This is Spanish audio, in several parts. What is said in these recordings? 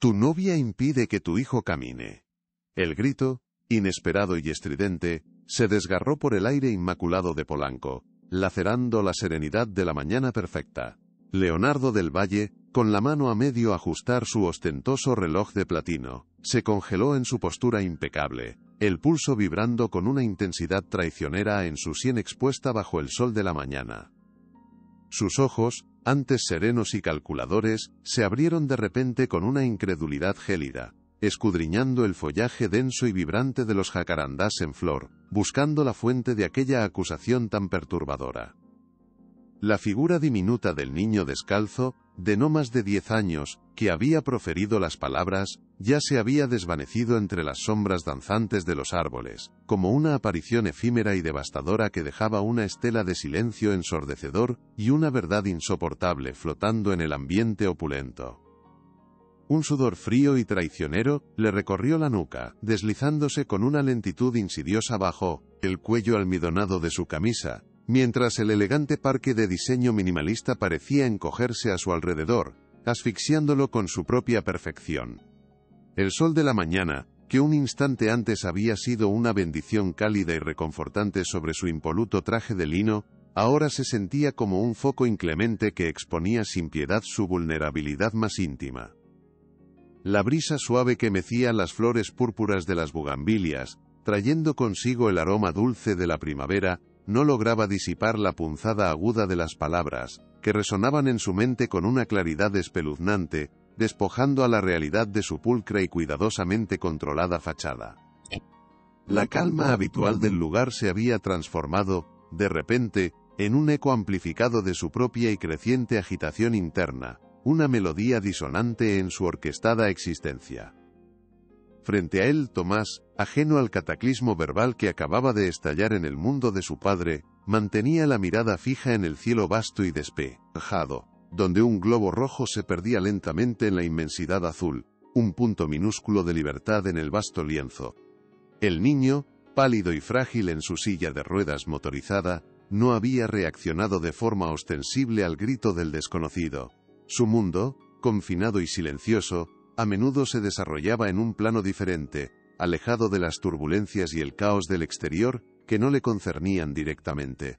Tu novia impide que tu hijo camine. El grito, inesperado y estridente, se desgarró por el aire inmaculado de Polanco, lacerando la serenidad de la mañana perfecta. Leonardo del Valle, con la mano a medio ajustar su ostentoso reloj de platino, se congeló en su postura impecable, el pulso vibrando con una intensidad traicionera en su sien expuesta bajo el sol de la mañana. Sus ojos, antes serenos y calculadores, se abrieron de repente con una incredulidad gélida, escudriñando el follaje denso y vibrante de los jacarandás en flor, buscando la fuente de aquella acusación tan perturbadora. La figura diminuta del niño descalzo, de no más de 10 años, que había proferido las palabras, ya se había desvanecido entre las sombras danzantes de los árboles, como una aparición efímera y devastadora que dejaba una estela de silencio ensordecedor y una verdad insoportable flotando en el ambiente opulento. Un sudor frío y traicionero le recorrió la nuca, deslizándose con una lentitud insidiosa bajo el cuello almidonado de su camisa, mientras el elegante parque de diseño minimalista parecía encogerse a su alrededor, asfixiándolo con su propia perfección. El sol de la mañana, que un instante antes había sido una bendición cálida y reconfortante sobre su impoluto traje de lino, ahora se sentía como un foco inclemente que exponía sin piedad su vulnerabilidad más íntima. La brisa suave que mecía las flores púrpuras de las bugambilias, trayendo consigo el aroma dulce de la primavera, no lograba disipar la punzada aguda de las palabras, que resonaban en su mente con una claridad espeluznante, despojando a la realidad de su pulcra y cuidadosamente controlada fachada. La calma habitual del lugar se había transformado, de repente, en un eco amplificado de su propia y creciente agitación interna, una melodía disonante en su orquestada existencia. Frente a él, Tomás, ajeno al cataclismo verbal que acababa de estallar en el mundo de su padre, mantenía la mirada fija en el cielo vasto y despejado, donde un globo rojo se perdía lentamente en la inmensidad azul, un punto minúsculo de libertad en el vasto lienzo. El niño, pálido y frágil en su silla de ruedas motorizada, no había reaccionado de forma ostensible al grito del desconocido. Su mundo, confinado y silencioso, a menudo se desarrollaba en un plano diferente, alejado de las turbulencias y el caos del exterior, que no le concernían directamente.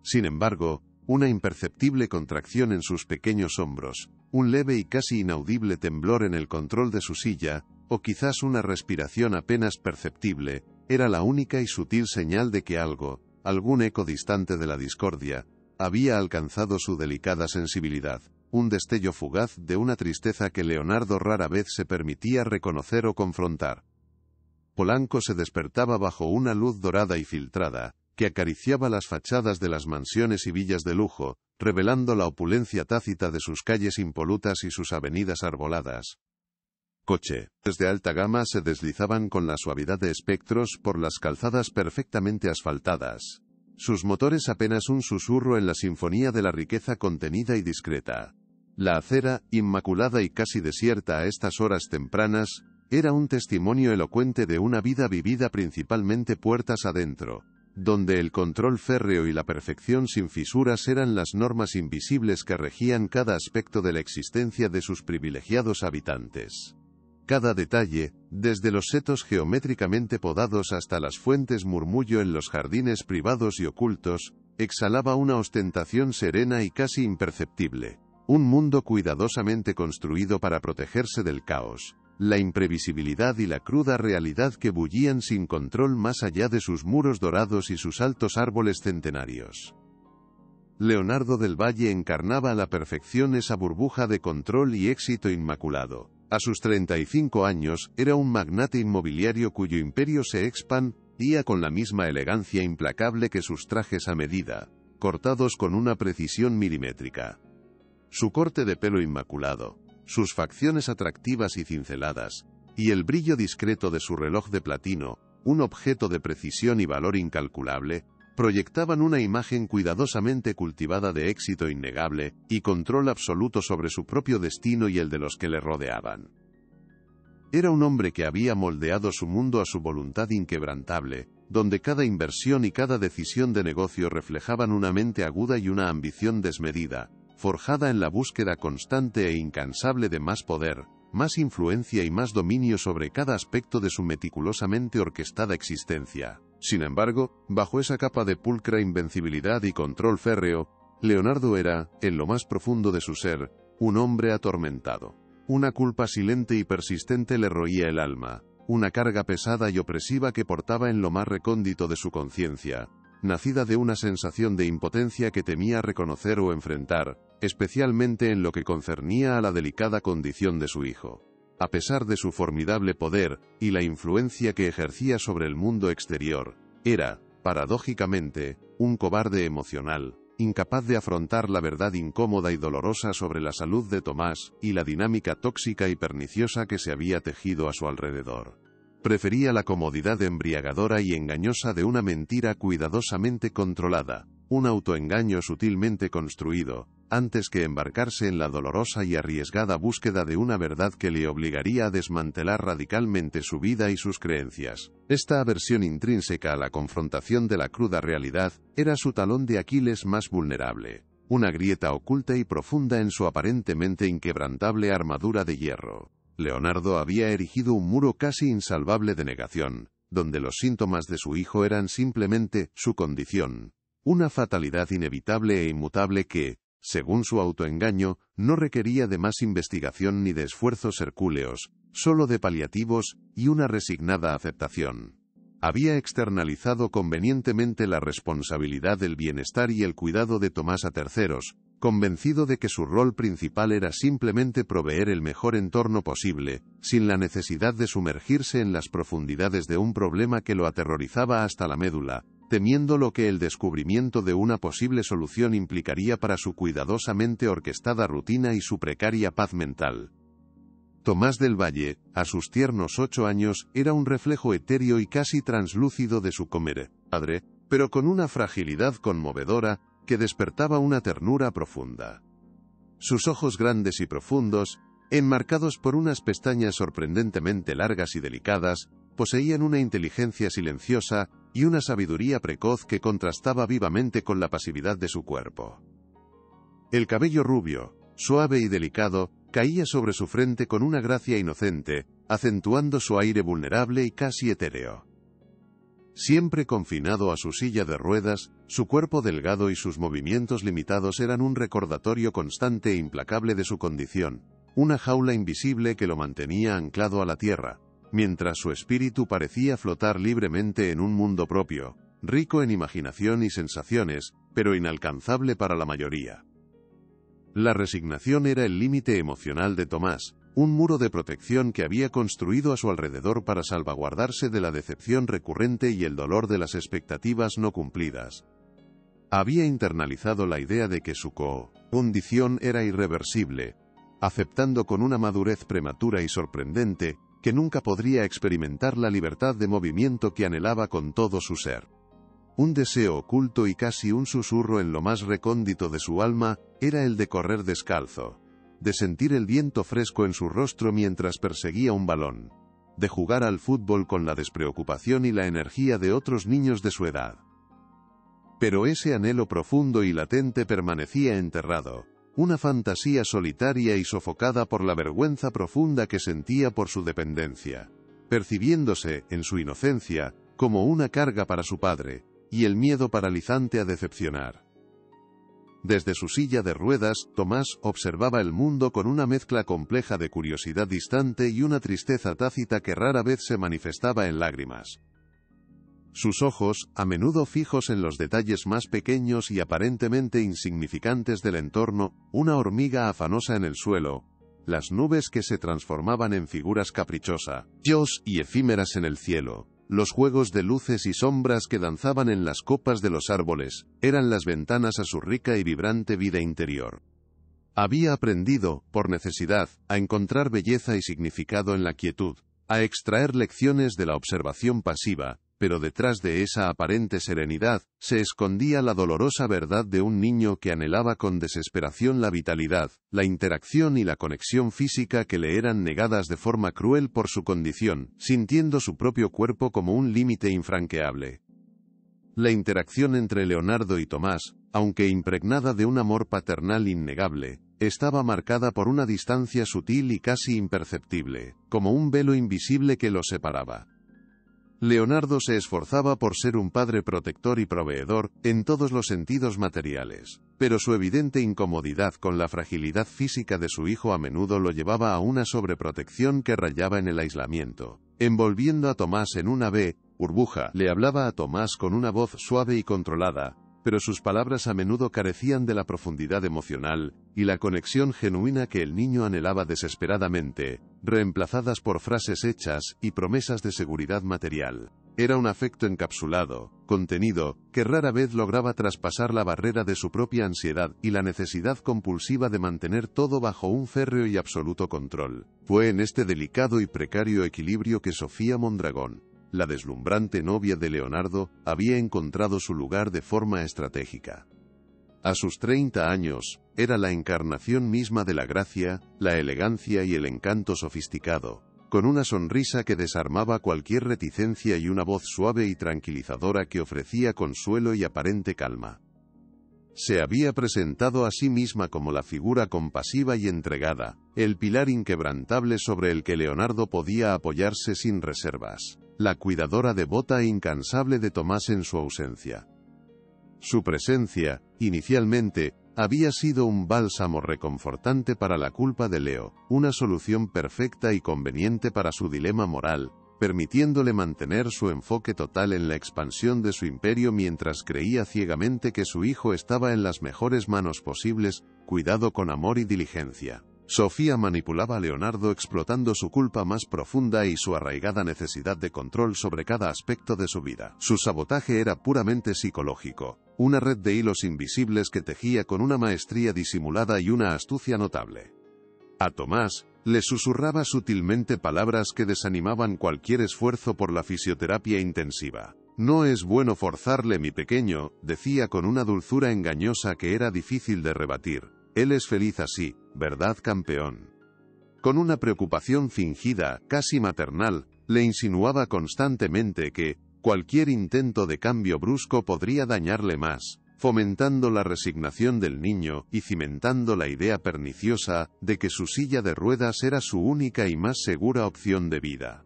Sin embargo, una imperceptible contracción en sus pequeños hombros, un leve y casi inaudible temblor en el control de su silla, o quizás una respiración apenas perceptible, era la única y sutil señal de que algo, algún eco distante de la discordia, había alcanzado su delicada sensibilidad. Un destello fugaz de una tristeza que Leonardo rara vez se permitía reconocer o confrontar. Polanco se despertaba bajo una luz dorada y filtrada, que acariciaba las fachadas de las mansiones y villas de lujo, revelando la opulencia tácita de sus calles impolutas y sus avenidas arboladas. Coches de alta gama se deslizaban con la suavidad de espectros por las calzadas perfectamente asfaltadas. Sus motores apenas un susurro en la sinfonía de la riqueza contenida y discreta. La acera, inmaculada y casi desierta a estas horas tempranas, era un testimonio elocuente de una vida vivida principalmente puertas adentro, donde el control férreo y la perfección sin fisuras eran las normas invisibles que regían cada aspecto de la existencia de sus privilegiados habitantes. Cada detalle, desde los setos geométricamente podados hasta las fuentes murmullo en los jardines privados y ocultos, exhalaba una ostentación serena y casi imperceptible. Un mundo cuidadosamente construido para protegerse del caos, la imprevisibilidad y la cruda realidad que bullían sin control más allá de sus muros dorados y sus altos árboles centenarios. Leonardo del Valle encarnaba a la perfección esa burbuja de control y éxito inmaculado. A sus 35 años, era un magnate inmobiliario cuyo imperio se expandía con la misma elegancia implacable que sus trajes a medida, cortados con una precisión milimétrica. Su corte de pelo inmaculado, sus facciones atractivas y cinceladas, y el brillo discreto de su reloj de platino, un objeto de precisión y valor incalculable, proyectaban una imagen cuidadosamente cultivada de éxito innegable y control absoluto sobre su propio destino y el de los que le rodeaban. Era un hombre que había moldeado su mundo a su voluntad inquebrantable, donde cada inversión y cada decisión de negocio reflejaban una mente aguda y una ambición desmedida, forjada en la búsqueda constante e incansable de más poder, más influencia y más dominio sobre cada aspecto de su meticulosamente orquestada existencia. Sin embargo, bajo esa capa de pulcra invencibilidad y control férreo, Leonardo era, en lo más profundo de su ser, un hombre atormentado. Una culpa silente y persistente le roía el alma, una carga pesada y opresiva que portaba en lo más recóndito de su conciencia, nacida de una sensación de impotencia que temía reconocer o enfrentar, especialmente en lo que concernía a la delicada condición de su hijo. A pesar de su formidable poder, y la influencia que ejercía sobre el mundo exterior, era, paradójicamente, un cobarde emocional, incapaz de afrontar la verdad incómoda y dolorosa sobre la salud de Tomás, y la dinámica tóxica y perniciosa que se había tejido a su alrededor. Prefería la comodidad embriagadora y engañosa de una mentira cuidadosamente controlada, un autoengaño sutilmente construido, antes que embarcarse en la dolorosa y arriesgada búsqueda de una verdad que le obligaría a desmantelar radicalmente su vida y sus creencias. Esta aversión intrínseca a la confrontación de la cruda realidad era su talón de Aquiles más vulnerable, una grieta oculta y profunda en su aparentemente inquebrantable armadura de hierro. Leonardo había erigido un muro casi insalvable de negación, donde los síntomas de su hijo eran simplemente su condición, una fatalidad inevitable e inmutable que, según su autoengaño, no requería de más investigación ni de esfuerzos hercúleos, solo de paliativos y una resignada aceptación. Había externalizado convenientemente la responsabilidad del bienestar y el cuidado de Tomás a terceros, convencido de que su rol principal era simplemente proveer el mejor entorno posible, sin la necesidad de sumergirse en las profundidades de un problema que lo aterrorizaba hasta la médula, temiendo lo que el descubrimiento de una posible solución implicaría para su cuidadosamente orquestada rutina y su precaria paz mental. Tomás del Valle, a sus tiernos 8 años, era un reflejo etéreo y casi translúcido de su padre, pero con una fragilidad conmovedora que despertaba una ternura profunda. Sus ojos grandes y profundos, enmarcados por unas pestañas sorprendentemente largas y delicadas, poseían una inteligencia silenciosa y una sabiduría precoz que contrastaba vivamente con la pasividad de su cuerpo. El cabello rubio, suave y delicado, caía sobre su frente con una gracia inocente, acentuando su aire vulnerable y casi etéreo. Siempre confinado a su silla de ruedas, su cuerpo delgado y sus movimientos limitados eran un recordatorio constante e implacable de su condición, una jaula invisible que lo mantenía anclado a la tierra, mientras su espíritu parecía flotar libremente en un mundo propio, rico en imaginación y sensaciones, pero inalcanzable para la mayoría. La resignación era el límite emocional de Tomás, un muro de protección que había construido a su alrededor para salvaguardarse de la decepción recurrente y el dolor de las expectativas no cumplidas. Había internalizado la idea de que su condición era irreversible, aceptando con una madurez prematura y sorprendente, que nunca podría experimentar la libertad de movimiento que anhelaba con todo su ser. Un deseo oculto y casi un susurro en lo más recóndito de su alma, era el de correr descalzo, de sentir el viento fresco en su rostro mientras perseguía un balón, de jugar al fútbol con la despreocupación y la energía de otros niños de su edad. Pero ese anhelo profundo y latente permanecía enterrado, una fantasía solitaria y sofocada por la vergüenza profunda que sentía por su dependencia, percibiéndose, en su inocencia, como una carga para su padre, y el miedo paralizante a decepcionar. Desde su silla de ruedas, Tomás observaba el mundo con una mezcla compleja de curiosidad distante y una tristeza tácita que rara vez se manifestaba en lágrimas. Sus ojos, a menudo fijos en los detalles más pequeños y aparentemente insignificantes del entorno, una hormiga afanosa en el suelo, las nubes que se transformaban en figuras caprichosas y efímeras en el cielo, los juegos de luces y sombras que danzaban en las copas de los árboles, eran las ventanas a su rica y vibrante vida interior. Había aprendido, por necesidad, a encontrar belleza y significado en la quietud, a extraer lecciones de la observación pasiva, pero detrás de esa aparente serenidad, se escondía la dolorosa verdad de un niño que anhelaba con desesperación la vitalidad, la interacción y la conexión física que le eran negadas de forma cruel por su condición, sintiendo su propio cuerpo como un límite infranqueable. La interacción entre Leonardo y Tomás, aunque impregnada de un amor paternal innegable, estaba marcada por una distancia sutil y casi imperceptible, como un velo invisible que los separaba. Leonardo se esforzaba por ser un padre protector y proveedor, en todos los sentidos materiales, pero su evidente incomodidad con la fragilidad física de su hijo a menudo lo llevaba a una sobreprotección que rayaba en el aislamiento. Envolviendo a Tomás en una burbuja, le hablaba a Tomás con una voz suave y controlada, pero sus palabras a menudo carecían de la profundidad emocional y la conexión genuina que el niño anhelaba desesperadamente, reemplazadas por frases hechas y promesas de seguridad material. Era un afecto encapsulado, contenido, que rara vez lograba traspasar la barrera de su propia ansiedad y la necesidad compulsiva de mantener todo bajo un férreo y absoluto control. Fue en este delicado y precario equilibrio que Sofía Mondragón, la deslumbrante novia de Leonardo, había encontrado su lugar de forma estratégica. A sus 30 años, era la encarnación misma de la gracia, la elegancia y el encanto sofisticado, con una sonrisa que desarmaba cualquier reticencia y una voz suave y tranquilizadora que ofrecía consuelo y aparente calma. Se había presentado a sí misma como la figura compasiva y entregada, el pilar inquebrantable sobre el que Leonardo podía apoyarse sin reservas, la cuidadora devota e incansable de Tomás en su ausencia. Su presencia, inicialmente, había sido un bálsamo reconfortante para la culpa de Leo, una solución perfecta y conveniente para su dilema moral, permitiéndole mantener su enfoque total en la expansión de su imperio mientras creía ciegamente que su hijo estaba en las mejores manos posibles, cuidado con amor y diligencia. Sofía manipulaba a Leonardo explotando su culpa más profunda y su arraigada necesidad de control sobre cada aspecto de su vida. Su sabotaje era puramente psicológico, una red de hilos invisibles que tejía con una maestría disimulada y una astucia notable. A Tomás, le susurraba sutilmente palabras que desanimaban cualquier esfuerzo por la fisioterapia intensiva. «No es bueno forzarle, mi pequeño», decía con una dulzura engañosa que era difícil de rebatir. «Él es feliz así, ¿verdad, campeón?». Con una preocupación fingida, casi maternal, le insinuaba constantemente que cualquier intento de cambio brusco podría dañarle más, fomentando la resignación del niño y cimentando la idea perniciosa de que su silla de ruedas era su única y más segura opción de vida.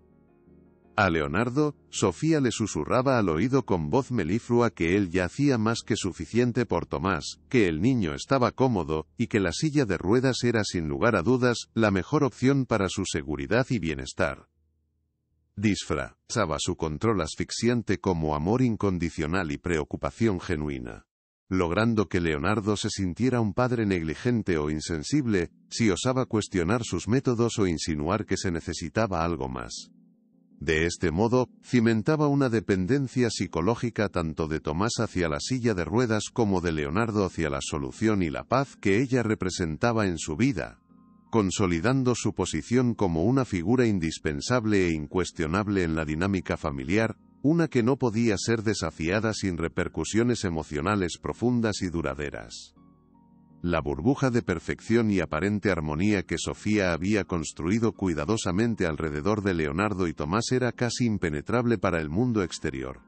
A Leonardo, Sofía le susurraba al oído con voz meliflua que él ya hacía más que suficiente por Tomás, que el niño estaba cómodo, y que la silla de ruedas era sin lugar a dudas la mejor opción para su seguridad y bienestar. Disfrazaba su control asfixiante como amor incondicional y preocupación genuina, logrando que Leonardo se sintiera un padre negligente o insensible, si osaba cuestionar sus métodos o insinuar que se necesitaba algo más. De este modo, cimentaba una dependencia psicológica tanto de Tomás hacia la silla de ruedas como de Leonardo hacia la solución y la paz que ella representaba en su vida, consolidando su posición como una figura indispensable e incuestionable en la dinámica familiar, una que no podía ser desafiada sin repercusiones emocionales profundas y duraderas. La burbuja de perfección y aparente armonía que Sofía había construido cuidadosamente alrededor de Leonardo y Tomás era casi impenetrable para el mundo exterior.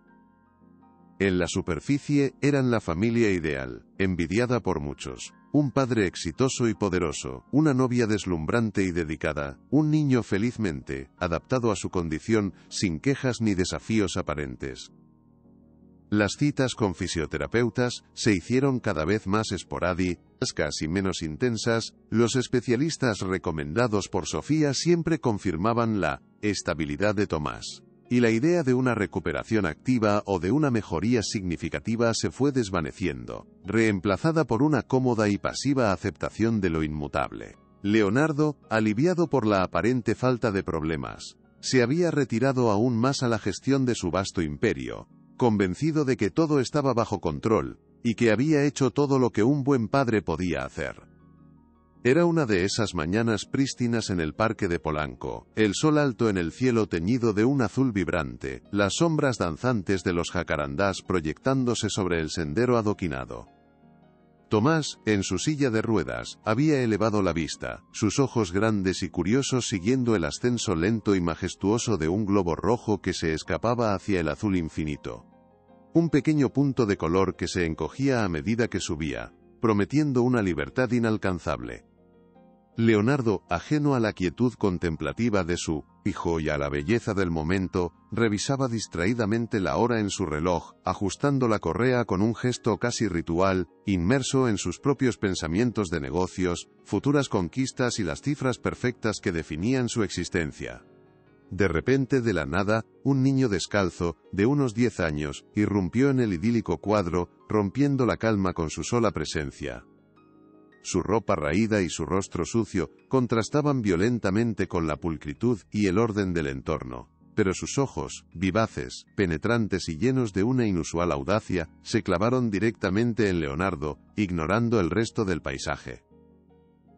En la superficie, eran la familia ideal, envidiada por muchos, un padre exitoso y poderoso, una novia deslumbrante y dedicada, un niño felizmente adaptado a su condición, sin quejas ni desafíos aparentes. Las citas con fisioterapeutas se hicieron cada vez más esporádicas y menos intensas. Los especialistas recomendados por Sofía siempre confirmaban la estabilidad de Tomás, y la idea de una recuperación activa o de una mejoría significativa se fue desvaneciendo, reemplazada por una cómoda y pasiva aceptación de lo inmutable. Leonardo, aliviado por la aparente falta de problemas, se había retirado aún más a la gestión de su vasto imperio, convencido de que todo estaba bajo control, y que había hecho todo lo que un buen padre podía hacer. Era una de esas mañanas prístinas en el parque de Polanco, el sol alto en el cielo teñido de un azul vibrante, las sombras danzantes de los jacarandás proyectándose sobre el sendero adoquinado. Tomás, en su silla de ruedas, había elevado la vista, sus ojos grandes y curiosos siguiendo el ascenso lento y majestuoso de un globo rojo que se escapaba hacia el azul infinito. un pequeño punto de color que se encogía a medida que subía, prometiendo una libertad inalcanzable. Leonardo, ajeno a la quietud contemplativa de su hijo y a la belleza del momento, revisaba distraídamente la hora en su reloj, ajustando la correa con un gesto casi ritual, inmerso en sus propios pensamientos de negocios, futuras conquistas y las cifras perfectas que definían su existencia. De repente, de la nada, un niño descalzo, de unos 10 años, irrumpió en el idílico cuadro, rompiendo la calma con su sola presencia. Su ropa raída y su rostro sucio contrastaban violentamente con la pulcritud y el orden del entorno, pero sus ojos, vivaces, penetrantes y llenos de una inusual audacia, se clavaron directamente en Leonardo, ignorando el resto del paisaje.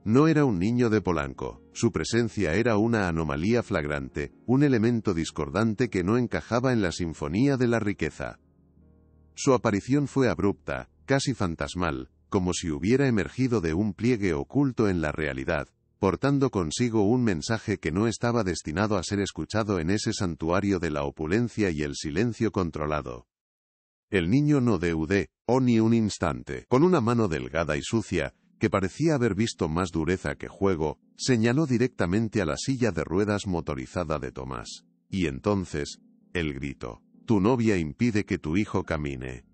No era un niño de Polanco, su presencia era una anomalía flagrante, un elemento discordante que no encajaba en la sinfonía de la riqueza. Su aparición fue abrupta, casi fantasmal, como si hubiera emergido de un pliegue oculto en la realidad, portando consigo un mensaje que no estaba destinado a ser escuchado en ese santuario de la opulencia y el silencio controlado. El niño no dudó ni un instante. Con una mano delgada y sucia, que parecía haber visto más dureza que juego, señaló directamente a la silla de ruedas motorizada de Tomás. Y entonces, el grito: «Tu novia impide que tu hijo camine».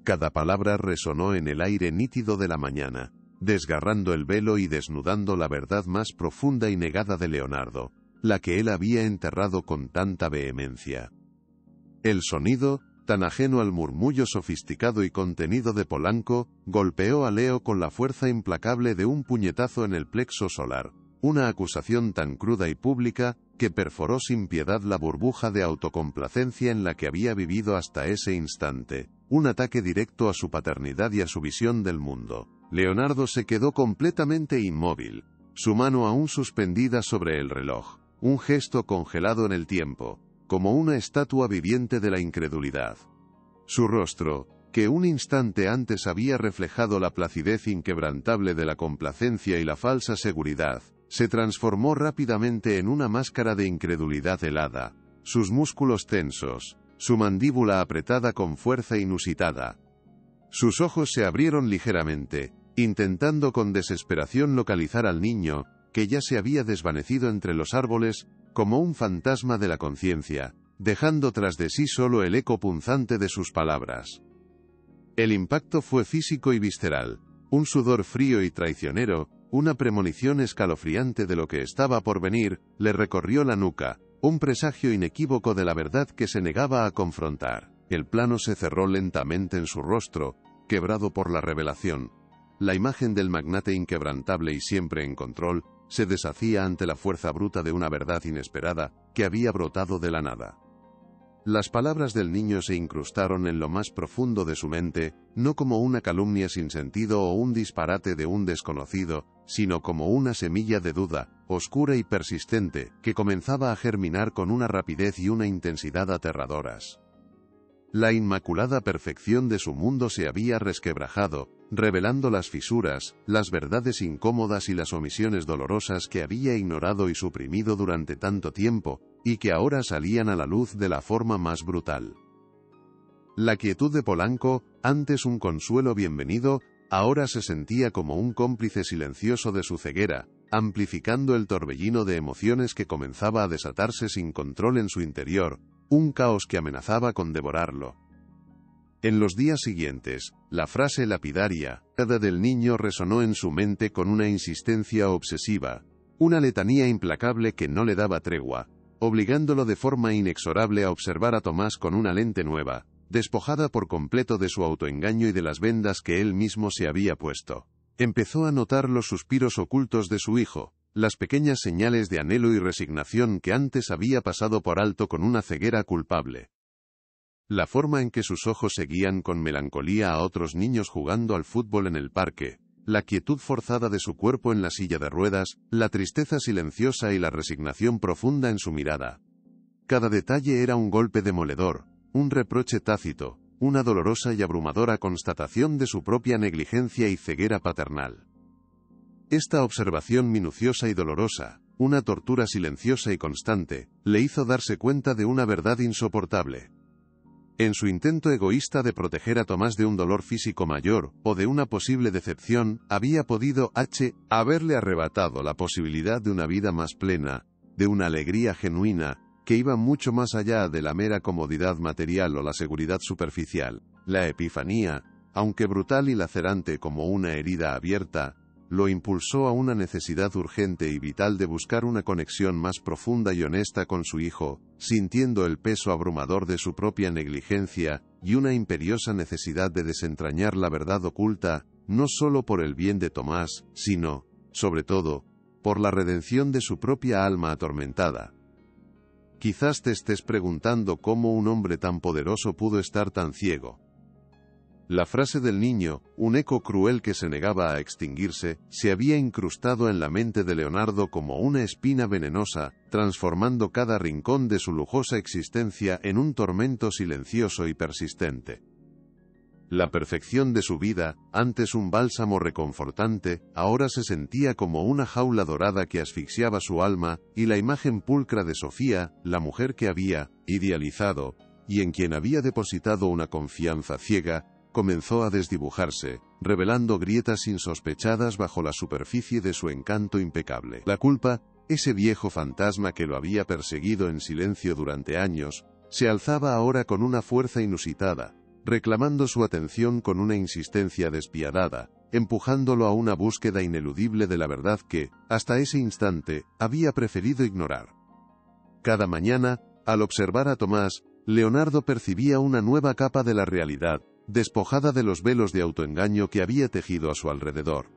Cada palabra resonó en el aire nítido de la mañana, desgarrando el velo y desnudando la verdad más profunda y negada de Leonardo, la que él había enterrado con tanta vehemencia. El sonido, tan ajeno al murmullo sofisticado y contenido de Polanco, golpeó a Leo con la fuerza implacable de un puñetazo en el plexo solar, una acusación tan cruda y pública, que perforó sin piedad la burbuja de autocomplacencia en la que había vivido hasta ese instante, un ataque directo a su paternidad y a su visión del mundo. Leonardo se quedó completamente inmóvil, su mano aún suspendida sobre el reloj, un gesto congelado en el tiempo, como una estatua viviente de la incredulidad. Su rostro, que un instante antes había reflejado la placidez inquebrantable de la complacencia y la falsa seguridad, se transformó rápidamente en una máscara de incredulidad helada, sus músculos tensos, su mandíbula apretada con fuerza inusitada. Sus ojos se abrieron ligeramente, intentando con desesperación localizar al niño, que ya se había desvanecido entre los árboles, como un fantasma de la conciencia, dejando tras de sí solo el eco punzante de sus palabras. El impacto fue físico y visceral, un sudor frío y traicionero, una premonición escalofriante de lo que estaba por venir, le recorrió la nuca, un presagio inequívoco de la verdad que se negaba a confrontar. El plano se cerró lentamente en su rostro, quebrado por la revelación. La imagen del magnate inquebrantable y siempre en control, se deshacía ante la fuerza bruta de una verdad inesperada, que había brotado de la nada. Las palabras del niño se incrustaron en lo más profundo de su mente, no como una calumnia sin sentido o un disparate de un desconocido, sino como una semilla de duda, oscura y persistente, que comenzaba a germinar con una rapidez y una intensidad aterradoras. La inmaculada perfección de su mundo se había resquebrajado, revelando las fisuras, las verdades incómodas y las omisiones dolorosas que había ignorado y suprimido durante tanto tiempo, y que ahora salían a la luz de la forma más brutal. La quietud de Polanco, antes un consuelo bienvenido, ahora se sentía como un cómplice silencioso de su ceguera, amplificando el torbellino de emociones que comenzaba a desatarse sin control en su interior, un caos que amenazaba con devorarlo. En los días siguientes, la frase lapidaria, del niño resonó en su mente con una insistencia obsesiva, una letanía implacable que no le daba tregua, obligándolo de forma inexorable a observar a Tomás con una lente nueva, despojada por completo de su autoengaño y de las vendas que él mismo se había puesto. Empezó a notar los suspiros ocultos de su hijo, las pequeñas señales de anhelo y resignación que antes había pasado por alto con una ceguera culpable. La forma en que sus ojos seguían con melancolía a otros niños jugando al fútbol en el parque, la quietud forzada de su cuerpo en la silla de ruedas, la tristeza silenciosa y la resignación profunda en su mirada. Cada detalle era un golpe demoledor, un reproche tácito, una dolorosa y abrumadora constatación de su propia negligencia y ceguera paternal. Esta observación minuciosa y dolorosa, una tortura silenciosa y constante, le hizo darse cuenta de una verdad insoportable. En su intento egoísta de proteger a Tomás de un dolor físico mayor, o de una posible decepción, había podido haberle arrebatado la posibilidad de una vida más plena, de una alegría genuina, que iba mucho más allá de la mera comodidad material o la seguridad superficial. La epifanía, aunque brutal y lacerante como una herida abierta, lo impulsó a una necesidad urgente y vital de buscar una conexión más profunda y honesta con su hijo, sintiendo el peso abrumador de su propia negligencia, y una imperiosa necesidad de desentrañar la verdad oculta, no solo por el bien de Tomás, sino, sobre todo, por la redención de su propia alma atormentada. Quizás te estés preguntando cómo un hombre tan poderoso pudo estar tan ciego. La frase del niño, un eco cruel que se negaba a extinguirse, se había incrustado en la mente de Leonardo como una espina venenosa, transformando cada rincón de su lujosa existencia en un tormento silencioso y persistente. La perfección de su vida, antes un bálsamo reconfortante, ahora se sentía como una jaula dorada que asfixiaba su alma, y la imagen pulcra de Sofía, la mujer que había idealizado, y en quien había depositado una confianza ciega, comenzó a desdibujarse, revelando grietas insospechadas bajo la superficie de su encanto impecable. La culpa, ese viejo fantasma que lo había perseguido en silencio durante años, se alzaba ahora con una fuerza inusitada, reclamando su atención con una insistencia despiadada, empujándolo a una búsqueda ineludible de la verdad que, hasta ese instante, había preferido ignorar. Cada mañana, al observar a Tomás, Leonardo percibía una nueva capa de la realidad, despojada de los velos de autoengaño que había tejido a su alrededor.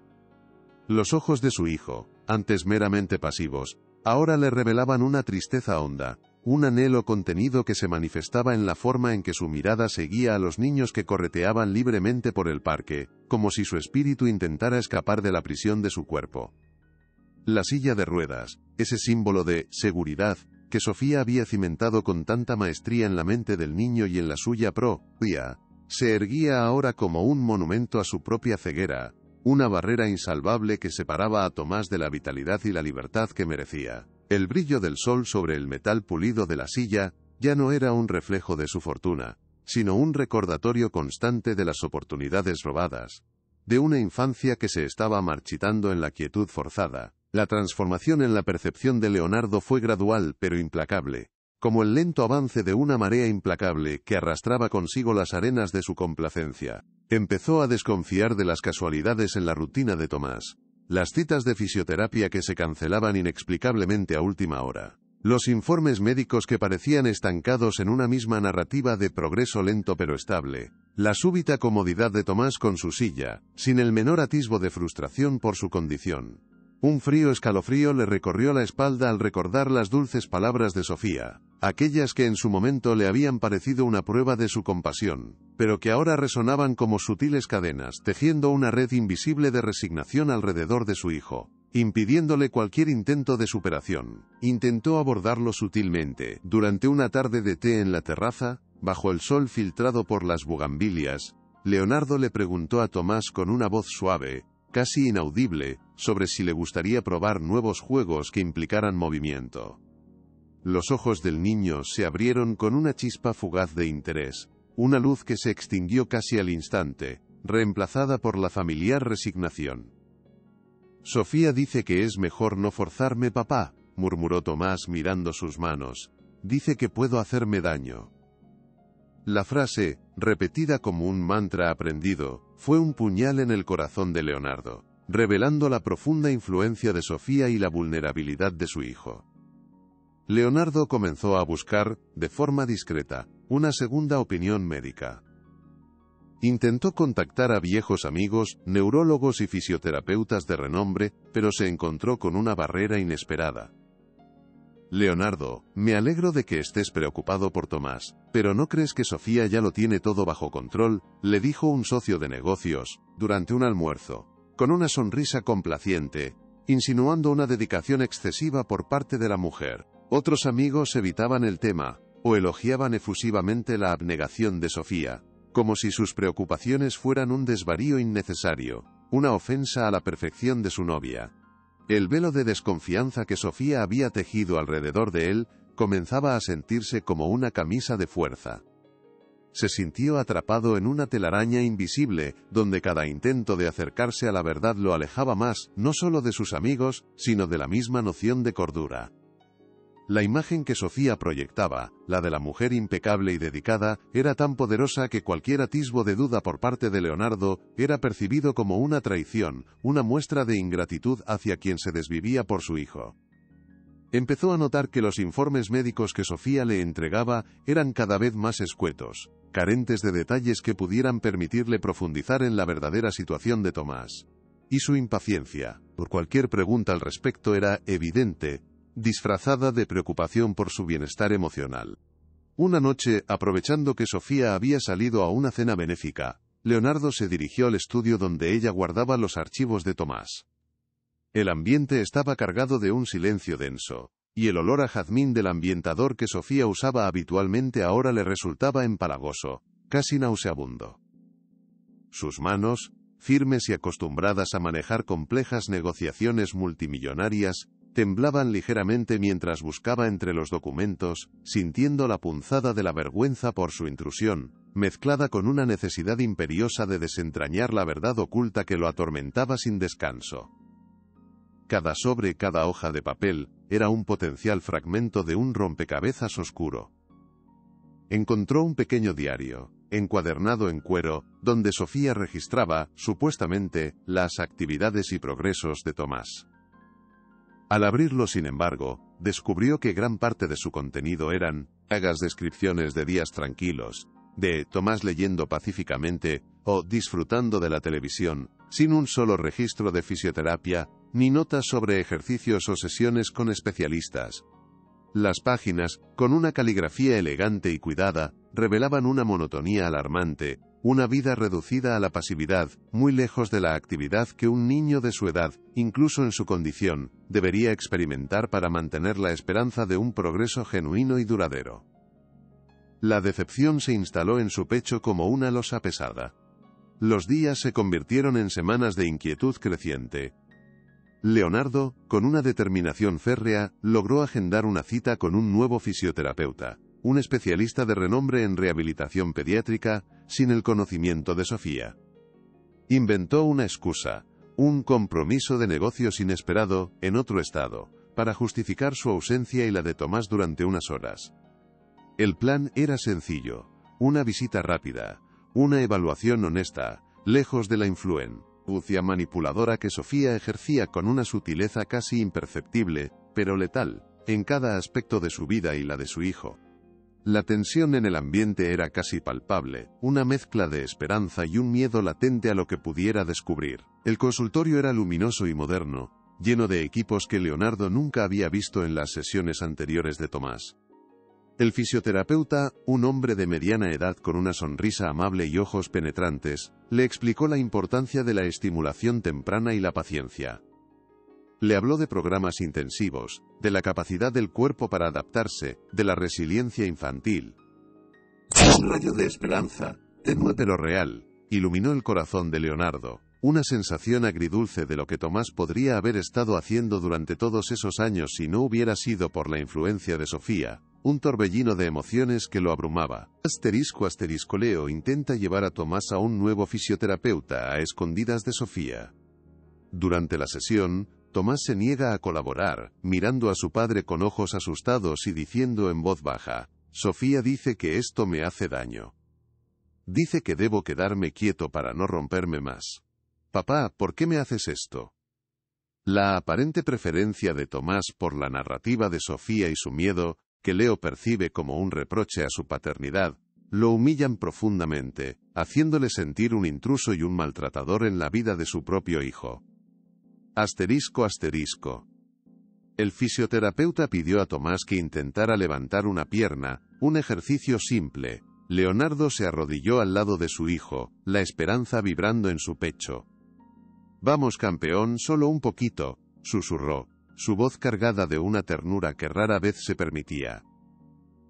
Los ojos de su hijo, antes meramente pasivos, ahora le revelaban una tristeza honda, un anhelo contenido que se manifestaba en la forma en que su mirada seguía a los niños que correteaban libremente por el parque, como si su espíritu intentara escapar de la prisión de su cuerpo. La silla de ruedas, ese símbolo de seguridad, que Sofía había cimentado con tanta maestría en la mente del niño y en la suya propia, se erguía ahora como un monumento a su propia ceguera, una barrera insalvable que separaba a Tomás de la vitalidad y la libertad que merecía. El brillo del sol sobre el metal pulido de la silla ya no era un reflejo de su fortuna, sino un recordatorio constante de las oportunidades robadas, de una infancia que se estaba marchitando en la quietud forzada. La transformación en la percepción de Leonardo fue gradual pero implacable, como el lento avance de una marea implacable que arrastraba consigo las arenas de su complacencia. Empezó a desconfiar de las casualidades en la rutina de Tomás, las citas de fisioterapia que se cancelaban inexplicablemente a última hora, los informes médicos que parecían estancados en una misma narrativa de progreso lento pero estable, la súbita comodidad de Tomás con su silla, sin el menor atisbo de frustración por su condición. Un frío escalofrío le recorrió la espalda al recordar las dulces palabras de Sofía, aquellas que en su momento le habían parecido una prueba de su compasión, pero que ahora resonaban como sutiles cadenas, tejiendo una red invisible de resignación alrededor de su hijo, impidiéndole cualquier intento de superación. Intentó abordarlo sutilmente. Durante una tarde de té en la terraza, bajo el sol filtrado por las bugambilias, Leonardo le preguntó a Tomás con una voz suave, casi inaudible, sobre si le gustaría probar nuevos juegos que implicaran movimiento. Los ojos del niño se abrieron con una chispa fugaz de interés, una luz que se extinguió casi al instante, reemplazada por la familiar resignación. «Sofía dice que es mejor no forzarme, papá», murmuró Tomás mirando sus manos. «Dice que puedo hacerme daño». La frase, repetida como un mantra aprendido, fue un puñal en el corazón de Leonardo, revelando la profunda influencia de Sofía y la vulnerabilidad de su hijo. Leonardo comenzó a buscar, de forma discreta, una segunda opinión médica. Intentó contactar a viejos amigos, neurólogos y fisioterapeutas de renombre, pero se encontró con una barrera inesperada. «Leonardo, me alegro de que estés preocupado por Tomás, pero ¿no crees que Sofía ya lo tiene todo bajo control?», le dijo un socio de negocios, durante un almuerzo, con una sonrisa complaciente, insinuando una dedicación excesiva por parte de la mujer. Otros amigos evitaban el tema, o elogiaban efusivamente la abnegación de Sofía, como si sus preocupaciones fueran un desvarío innecesario, una ofensa a la perfección de su novia. El velo de desconfianza que Sofía había tejido alrededor de él comenzaba a sentirse como una camisa de fuerza. se sintió atrapado en una telaraña invisible, donde cada intento de acercarse a la verdad lo alejaba más, no solo de sus amigos, sino de la misma noción de cordura. La imagen que Sofía proyectaba, la de la mujer impecable y dedicada, era tan poderosa que cualquier atisbo de duda por parte de Leonardo era percibido como una traición, una muestra de ingratitud hacia quien se desvivía por su hijo. Empezó a notar que los informes médicos que Sofía le entregaba eran cada vez más escuetos, carentes de detalles que pudieran permitirle profundizar en la verdadera situación de Tomás. Y su impaciencia por cualquier pregunta al respecto era evidente, disfrazada de preocupación por su bienestar emocional. Una noche, aprovechando que Sofía había salido a una cena benéfica, Leonardo se dirigió al estudio donde ella guardaba los archivos de Tomás. El ambiente estaba cargado de un silencio denso, y el olor a jazmín del ambientador que Sofía usaba habitualmente ahora le resultaba empalagoso, casi nauseabundo. Sus manos, firmes y acostumbradas a manejar complejas negociaciones multimillonarias, temblaban ligeramente mientras buscaba entre los documentos, sintiendo la punzada de la vergüenza por su intrusión, mezclada con una necesidad imperiosa de desentrañar la verdad oculta que lo atormentaba sin descanso. Cada sobre, cada hoja de papel, era un potencial fragmento de un rompecabezas oscuro. Encontró un pequeño diario, encuadernado en cuero, donde Sofía registraba, supuestamente, las actividades y progresos de Tomás. Al abrirlo, sin embargo, descubrió que gran parte de su contenido eran vagas descripciones de días tranquilos, de Tomás leyendo pacíficamente o disfrutando de la televisión, sin un solo registro de fisioterapia, ni notas sobre ejercicios o sesiones con especialistas. Las páginas, con una caligrafía elegante y cuidada, revelaban una monotonía alarmante, una vida reducida a la pasividad, muy lejos de la actividad que un niño de su edad, incluso en su condición, debería experimentar para mantener la esperanza de un progreso genuino y duradero. La decepción se instaló en su pecho como una losa pesada. Los días se convirtieron en semanas de inquietud creciente. Leonardo, con una determinación férrea, logró agendar una cita con un nuevo fisioterapeuta, un especialista de renombre en rehabilitación pediátrica, sin el conocimiento de Sofía. Inventó una excusa, un compromiso de negocios inesperado, en otro estado, para justificar su ausencia y la de Tomás durante unas horas. El plan era sencillo, una visita rápida, una evaluación honesta, lejos de la influencia manipuladora que Sofía ejercía con una sutileza casi imperceptible, pero letal, en cada aspecto de su vida y la de su hijo. La tensión en el ambiente era casi palpable, una mezcla de esperanza y un miedo latente a lo que pudiera descubrir. El consultorio era luminoso y moderno, lleno de equipos que Leonardo nunca había visto en las sesiones anteriores de Tomás. El fisioterapeuta, un hombre de mediana edad con una sonrisa amable y ojos penetrantes, le explicó la importancia de la estimulación temprana y la paciencia. Le habló de programas intensivos, de la capacidad del cuerpo para adaptarse, de la resiliencia infantil. Un rayo de esperanza, tenue pero real, iluminó el corazón de Leonardo, una sensación agridulce de lo que Tomás podría haber estado haciendo durante todos esos años si no hubiera sido por la influencia de Sofía. Un torbellino de emociones que lo abrumaba. Leo intenta llevar a Tomás a un nuevo fisioterapeuta a escondidas de Sofía. Durante la sesión, Tomás se niega a colaborar, mirando a su padre con ojos asustados y diciendo en voz baja, Sofía dice que esto me hace daño. Dice que debo quedarme quieto para no romperme más. Papá, ¿por qué me haces esto? La aparente preferencia de Tomás por la narrativa de Sofía y su miedo, que Leo percibe como un reproche a su paternidad, lo humillan profundamente, haciéndole sentir un intruso y un maltratador en la vida de su propio hijo. El fisioterapeuta pidió a Tomás que intentara levantar una pierna, un ejercicio simple. Leonardo se arrodilló al lado de su hijo, la esperanza vibrando en su pecho. Vamos, campeón, solo un poquito, susurró, su voz cargada de una ternura que rara vez se permitía.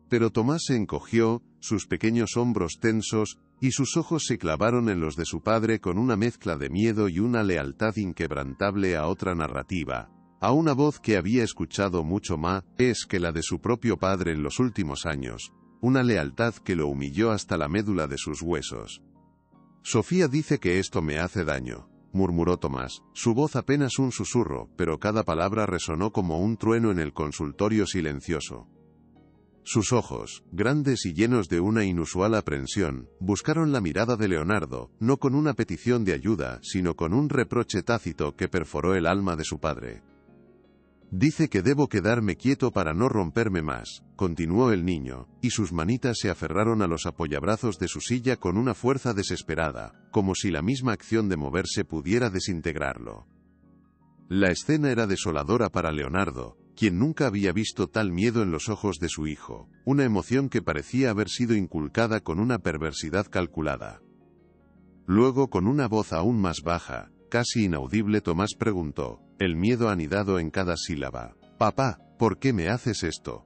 Pero Tomás se encogió, sus pequeños hombros tensos, y sus ojos se clavaron en los de su padre con una mezcla de miedo y una lealtad inquebrantable a otra narrativa, a una voz que había escuchado mucho más que la de su propio padre en los últimos años, una lealtad que lo humilló hasta la médula de sus huesos. Sofía dice que esto me hace daño, murmuró Tomás, su voz apenas un susurro, pero cada palabra resonó como un trueno en el consultorio silencioso. Sus ojos, grandes y llenos de una inusual aprensión, buscaron la mirada de Leonardo, no con una petición de ayuda, sino con un reproche tácito que perforó el alma de su padre. Dice que debo quedarme quieto para no romperme más, continuó el niño, y sus manitas se aferraron a los apoyabrazos de su silla con una fuerza desesperada, como si la misma acción de moverse pudiera desintegrarlo. La escena era desoladora para Leonardo, quien nunca había visto tal miedo en los ojos de su hijo, una emoción que parecía haber sido inculcada con una perversidad calculada. Luego, con una voz aún más baja, casi inaudible, Tomás preguntó, el miedo anidado en cada sílaba: «Papá, ¿por qué me haces esto?».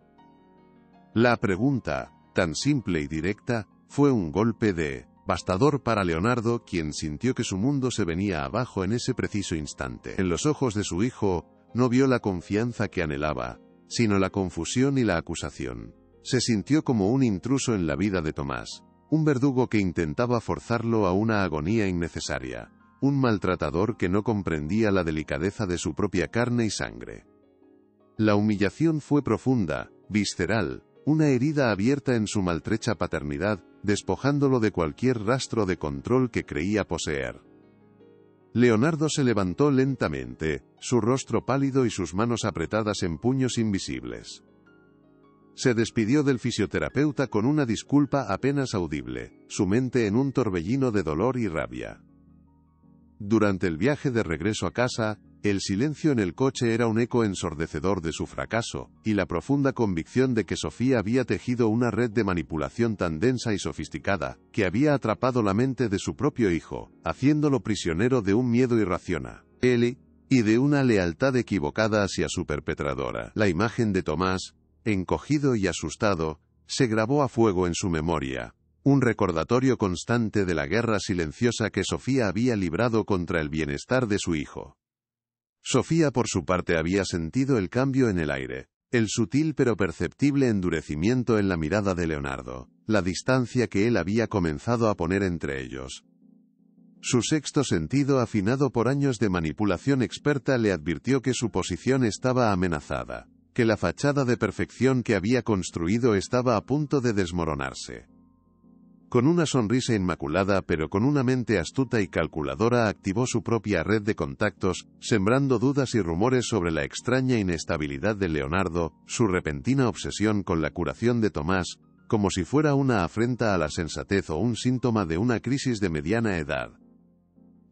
La pregunta, tan simple y directa, fue un golpe devastador para Leonardo, quien sintió que su mundo se venía abajo en ese preciso instante. En los ojos de su hijo no vio la confianza que anhelaba, sino la confusión y la acusación. Se sintió como un intruso en la vida de Tomás, un verdugo que intentaba forzarlo a una agonía innecesaria, un maltratador que no comprendía la delicadeza de su propia carne y sangre. La humillación fue profunda, visceral, una herida abierta en su maltrecha paternidad, despojándolo de cualquier rastro de control que creía poseer. Leonardo se levantó lentamente, su rostro pálido y sus manos apretadas en puños invisibles. Se despidió del fisioterapeuta con una disculpa apenas audible, su mente en un torbellino de dolor y rabia. Durante el viaje de regreso a casa, el silencio en el coche era un eco ensordecedor de su fracaso, y la profunda convicción de que Sofía había tejido una red de manipulación tan densa y sofisticada, que había atrapado la mente de su propio hijo, haciéndolo prisionero de un miedo irracional, y de una lealtad equivocada hacia su perpetradora. La imagen de Tomás, encogido y asustado, se grabó a fuego en su memoria, un recordatorio constante de la guerra silenciosa que Sofía había librado contra el bienestar de su hijo. Sofía, por su parte, había sentido el cambio en el aire, el sutil pero perceptible endurecimiento en la mirada de Leonardo, la distancia que él había comenzado a poner entre ellos. Su sexto sentido, afinado por años de manipulación experta, le advirtió que su posición estaba amenazada, que la fachada de perfección que había construido estaba a punto de desmoronarse. Con una sonrisa inmaculada pero con una mente astuta y calculadora, activó su propia red de contactos, sembrando dudas y rumores sobre la extraña inestabilidad de Leonardo, su repentina obsesión con la curación de Tomás, como si fuera una afrenta a la sensatez o un síntoma de una crisis de mediana edad.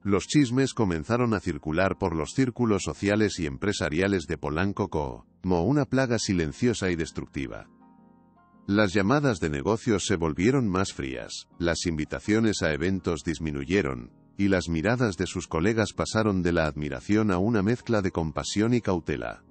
Los chismes comenzaron a circular por los círculos sociales y empresariales de Polanco como una plaga silenciosa y destructiva. Las llamadas de negocios se volvieron más frías, las invitaciones a eventos disminuyeron, y las miradas de sus colegas pasaron de la admiración a una mezcla de compasión y cautela.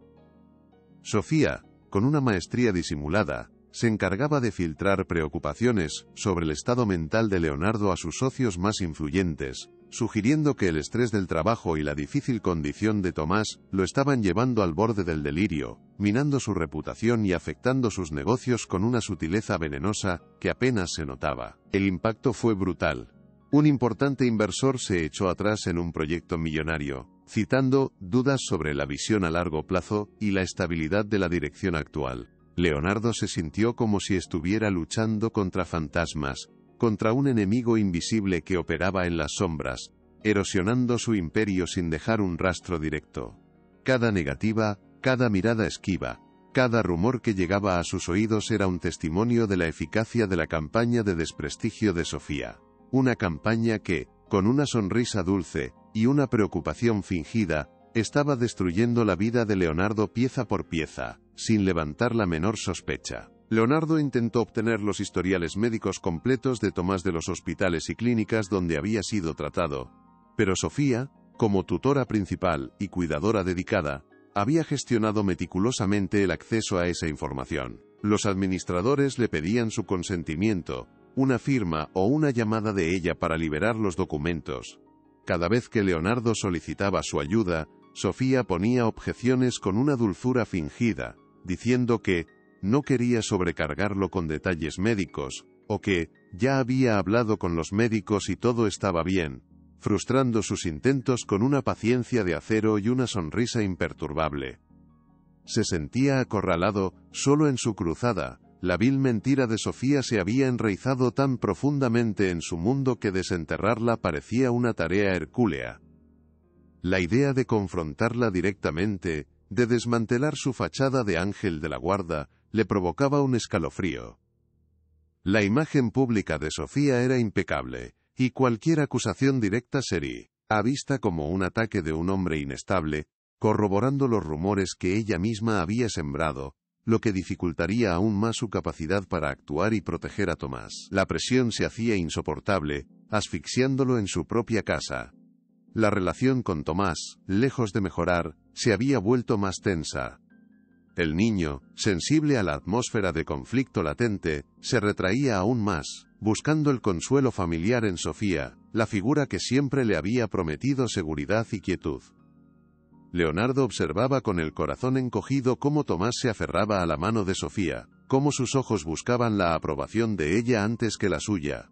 Sofía, con una maestría disimulada, se encargaba de filtrar preocupaciones sobre el estado mental de Leonardo a sus socios más influyentes, sugiriendo que el estrés del trabajo y la difícil condición de Tomás lo estaban llevando al borde del delirio, minando su reputación y afectando sus negocios con una sutileza venenosa que apenas se notaba. El impacto fue brutal. Un importante inversor se echó atrás en un proyecto millonario, citando dudas sobre la visión a largo plazo y la estabilidad de la dirección actual. Leonardo se sintió como si estuviera luchando contra fantasmas, contra un enemigo invisible que operaba en las sombras, erosionando su imperio sin dejar un rastro directo. Cada negativa, cada mirada esquiva, cada rumor que llegaba a sus oídos era un testimonio de la eficacia de la campaña de desprestigio de Sofía. Una campaña que, con una sonrisa dulce y una preocupación fingida, estaba destruyendo la vida de Leonardo pieza por pieza, sin levantar la menor sospecha. Leonardo intentó obtener los historiales médicos completos de Tomás de los hospitales y clínicas donde había sido tratado, pero Sofía, como tutora principal y cuidadora dedicada, había gestionado meticulosamente el acceso a esa información. Los administradores le pedían su consentimiento, una firma o una llamada de ella para liberar los documentos. Cada vez que Leonardo solicitaba su ayuda, Sofía ponía objeciones con una dulzura fingida, diciendo que no quería sobrecargarlo con detalles médicos, o que ya había hablado con los médicos y todo estaba bien, frustrando sus intentos con una paciencia de acero y una sonrisa imperturbable. Se sentía acorralado, solo en su cruzada. La vil mentira de Sofía se había enraizado tan profundamente en su mundo que desenterrarla parecía una tarea hercúlea. La idea de confrontarla directamente, de desmantelar su fachada de ángel de la guarda, le provocaba un escalofrío. La imagen pública de Sofía era impecable, y cualquier acusación directa sería vista como un ataque de un hombre inestable, corroborando los rumores que ella misma había sembrado, lo que dificultaría aún más su capacidad para actuar y proteger a Tomás. La presión se hacía insoportable, asfixiándolo en su propia casa. La relación con Tomás, lejos de mejorar, se había vuelto más tensa. El niño, sensible a la atmósfera de conflicto latente, se retraía aún más, buscando el consuelo familiar en Sofía, la figura que siempre le había prometido seguridad y quietud. Leonardo observaba con el corazón encogido cómo Tomás se aferraba a la mano de Sofía, cómo sus ojos buscaban la aprobación de ella antes que la suya.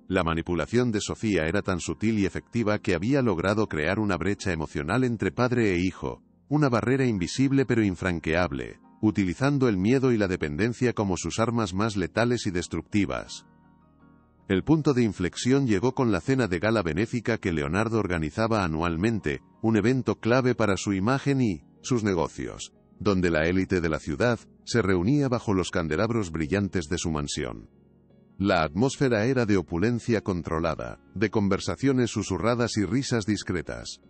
La manipulación de Sofía era tan sutil y efectiva que había logrado crear una brecha emocional entre padre e hijo, una barrera invisible pero infranqueable, utilizando el miedo y la dependencia como sus armas más letales y destructivas. El punto de inflexión llegó con la cena de gala benéfica que Leonardo organizaba anualmente, un evento clave para su imagen y sus negocios, donde la élite de la ciudad se reunía bajo los candelabros brillantes de su mansión. La atmósfera era de opulencia controlada, de conversaciones susurradas y risas discretas.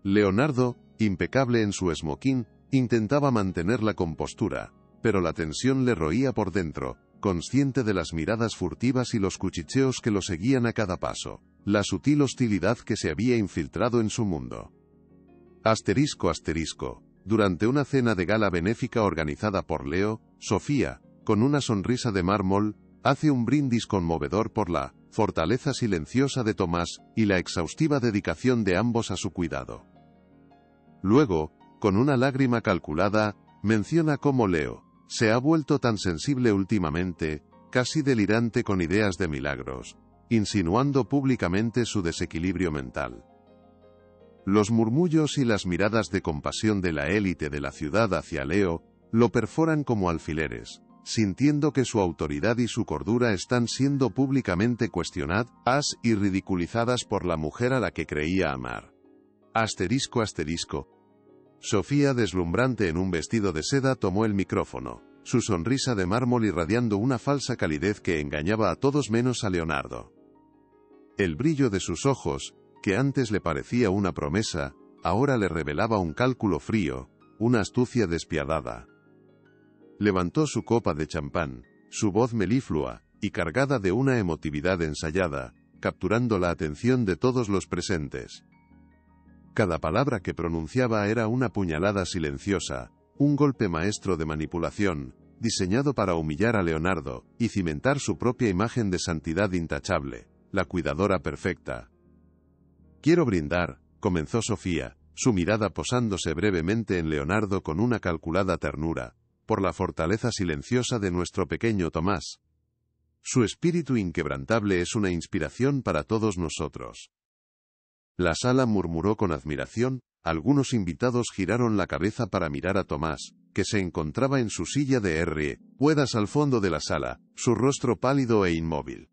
Leonardo, impecable en su esmoquín, intentaba mantener la compostura, pero la tensión le roía por dentro, consciente de las miradas furtivas y los cuchicheos que lo seguían a cada paso, la sutil hostilidad que se había infiltrado en su mundo. Durante una cena de gala benéfica organizada por Leo, Sofía, con una sonrisa de mármol, hace un brindis conmovedor por la fortaleza silenciosa de Tomás y la exhaustiva dedicación de ambos a su cuidado. Luego, con una lágrima calculada, menciona cómo Leo se ha vuelto tan sensible últimamente, casi delirante con ideas de milagros, insinuando públicamente su desequilibrio mental. Los murmullos y las miradas de compasión de la élite de la ciudad hacia Leo lo perforan como alfileres, sintiendo que su autoridad y su cordura están siendo públicamente cuestionadas y ridiculizadas por la mujer a la que creía amar. Sofía, deslumbrante en un vestido de seda, tomó el micrófono, su sonrisa de mármol irradiando una falsa calidez que engañaba a todos menos a Leonardo. El brillo de sus ojos, que antes le parecía una promesa, ahora le revelaba un cálculo frío, una astucia despiadada. Levantó su copa de champán, su voz meliflua, y cargada de una emotividad ensayada, capturando la atención de todos los presentes. Cada palabra que pronunciaba era una puñalada silenciosa, un golpe maestro de manipulación, diseñado para humillar a Leonardo, y cimentar su propia imagen de santidad intachable, la cuidadora perfecta. «Quiero brindar», comenzó Sofía, su mirada posándose brevemente en Leonardo con una calculada ternura, «por la fortaleza silenciosa de nuestro pequeño Tomás. Su espíritu inquebrantable es una inspiración para todos nosotros». La sala murmuró con admiración, algunos invitados giraron la cabeza para mirar a Tomás, que se encontraba en su silla de ruedas al fondo de la sala, su rostro pálido e inmóvil.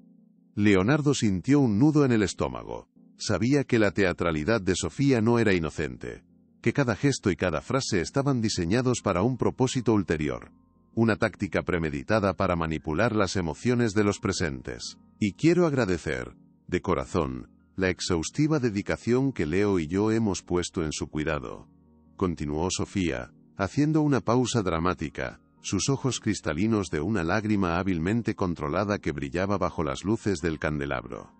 Leonardo sintió un nudo en el estómago. Sabía que la teatralidad de Sofía no era inocente, que cada gesto y cada frase estaban diseñados para un propósito ulterior, una táctica premeditada para manipular las emociones de los presentes. Y quiero agradecer, de corazón, la exhaustiva dedicación que Leo y yo hemos puesto en su cuidado. Continuó Sofía, haciendo una pausa dramática, sus ojos cristalinos de una lágrima hábilmente controlada que brillaba bajo las luces del candelabro.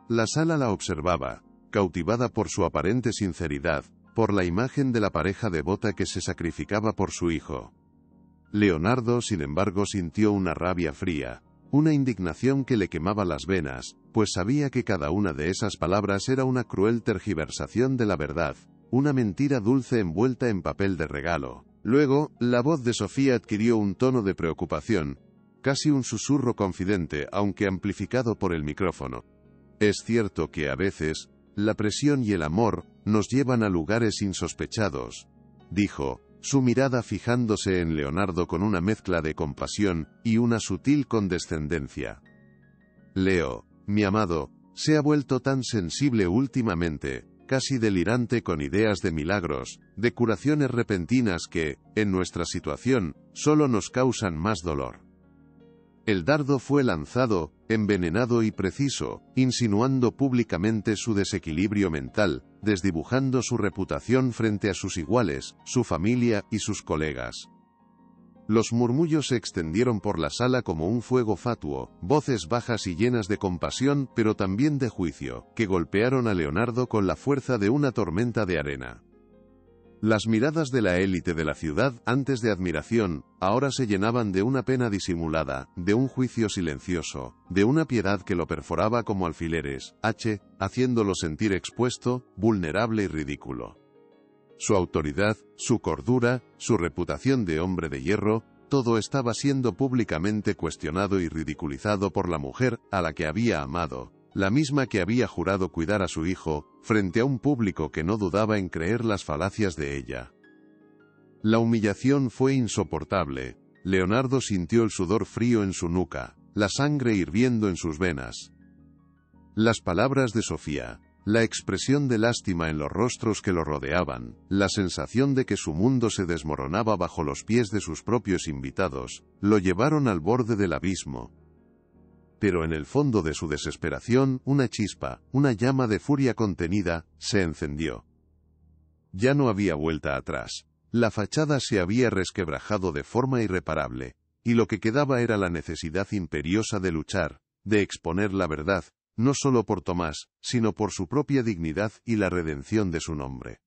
La sala la observaba, cautivada por su aparente sinceridad, por la imagen de la pareja devota que se sacrificaba por su hijo. Leonardo, sin embargo, sintió una rabia fría, una indignación que le quemaba las venas, pues sabía que cada una de esas palabras era una cruel tergiversación de la verdad, una mentira dulce envuelta en papel de regalo, Luego, la voz de Sofía adquirió un tono de preocupación, casi un susurro confidente, aunque amplificado por el micrófono. Es cierto que a veces, la presión y el amor nos llevan a lugares insospechados, dijo, su mirada fijándose en Leonardo con una mezcla de compasión y una sutil condescendencia. Leo, mi amado, se ha vuelto tan sensible últimamente, casi delirante con ideas de milagros, de curaciones repentinas que, en nuestra situación, solo nos causan más dolor. El dardo fue lanzado, envenenado y preciso, insinuando públicamente su desequilibrio mental, desdibujando su reputación frente a sus iguales, su familia y sus colegas. Los murmullos se extendieron por la sala como un fuego fatuo, voces bajas y llenas de compasión, pero también de juicio, que golpearon a Leonardo con la fuerza de una tormenta de arena. Las miradas de la élite de la ciudad, antes de admiración, ahora se llenaban de una pena disimulada, de un juicio silencioso, de una piedad que lo perforaba como alfileres, haciéndolo sentir expuesto, vulnerable y ridículo. Su autoridad, su cordura, su reputación de hombre de hierro, todo estaba siendo públicamente cuestionado y ridiculizado por la mujer a la que había amado, la misma que había jurado cuidar a su hijo, frente a un público que no dudaba en creer las falacias de ella. La humillación fue insoportable. Leonardo sintió el sudor frío en su nuca, la sangre hirviendo en sus venas. Las palabras de Sofía, la expresión de lástima en los rostros que lo rodeaban, la sensación de que su mundo se desmoronaba bajo los pies de sus propios invitados, lo llevaron al borde del abismo. Pero en el fondo de su desesperación, una chispa, una llama de furia contenida, se encendió. Ya no había vuelta atrás. La fachada se había resquebrajado de forma irreparable, y lo que quedaba era la necesidad imperiosa de luchar, de exponer la verdad, no solo por Tomás, sino por su propia dignidad y la redención de su nombre.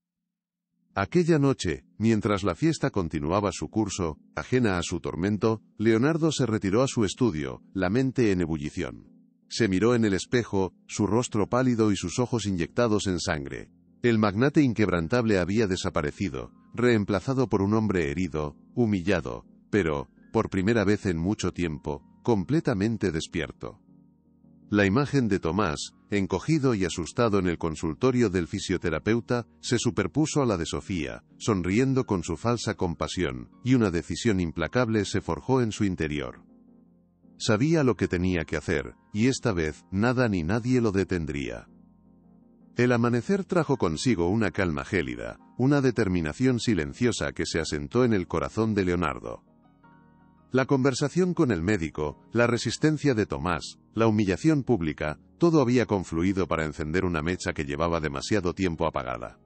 Aquella noche, mientras la fiesta continuaba su curso, ajena a su tormento, Leonardo se retiró a su estudio, la mente en ebullición. Se miró en el espejo, su rostro pálido y sus ojos inyectados en sangre. El magnate inquebrantable había desaparecido, reemplazado por un hombre herido, humillado, pero, por primera vez en mucho tiempo, completamente despierto. La imagen de Tomás, encogido y asustado en el consultorio del fisioterapeuta, se superpuso a la de Sofía, sonriendo con su falsa compasión, y una decisión implacable se forjó en su interior. Sabía lo que tenía que hacer, y esta vez, nada ni nadie lo detendría. El amanecer trajo consigo una calma gélida, una determinación silenciosa que se asentó en el corazón de Leonardo. La conversación con el médico, la resistencia de Tomás, la humillación pública, todo había confluido para encender una mecha que llevaba demasiado tiempo apagada.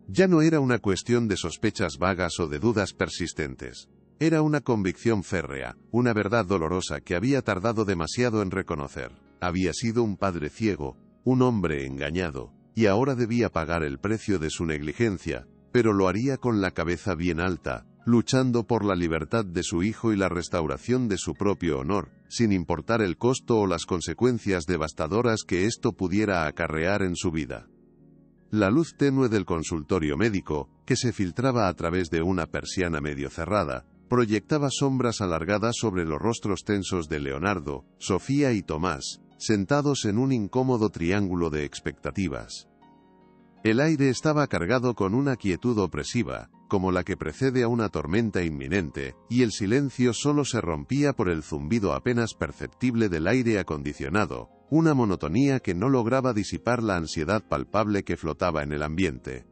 Ya no era una cuestión de sospechas vagas o de dudas persistentes. Era una convicción férrea, una verdad dolorosa que había tardado demasiado en reconocer. Había sido un padre ciego, un hombre engañado, y ahora debía pagar el precio de su negligencia, pero lo haría con la cabeza bien alta, luchando por la libertad de su hijo y la restauración de su propio honor, sin importar el costo o las consecuencias devastadoras que esto pudiera acarrear en su vida. La luz tenue del consultorio médico, que se filtraba a través de una persiana medio cerrada, proyectaba sombras alargadas sobre los rostros tensos de Leonardo, Sofía y Tomás, sentados en un incómodo triángulo de expectativas. El aire estaba cargado con una quietud opresiva, como la que precede a una tormenta inminente, y el silencio solo se rompía por el zumbido apenas perceptible del aire acondicionado, una monotonía que no lograba disipar la ansiedad palpable que flotaba en el ambiente.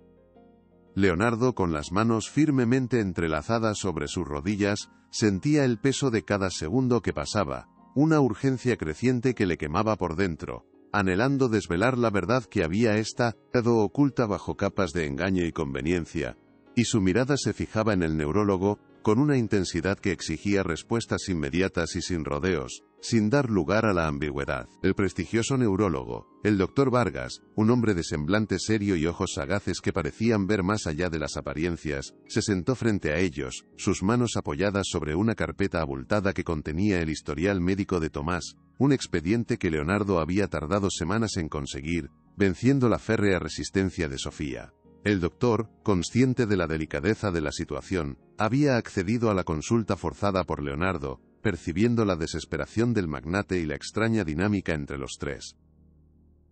Leonardo, con las manos firmemente entrelazadas sobre sus rodillas, sentía el peso de cada segundo que pasaba, una urgencia creciente que le quemaba por dentro, anhelando desvelar la verdad que había estado oculta bajo capas de engaño y conveniencia, y su mirada se fijaba en el neurólogo, con una intensidad que exigía respuestas inmediatas y sin rodeos, sin dar lugar a la ambigüedad. El prestigioso neurólogo, el doctor Vargas, un hombre de semblante serio y ojos sagaces que parecían ver más allá de las apariencias, se sentó frente a ellos, sus manos apoyadas sobre una carpeta abultada que contenía el historial médico de Tomás, un expediente que Leonardo había tardado semanas en conseguir, venciendo la férrea resistencia de Sofía. El doctor, consciente de la delicadeza de la situación, había accedido a la consulta forzada por Leonardo, percibiendo la desesperación del magnate y la extraña dinámica entre los tres.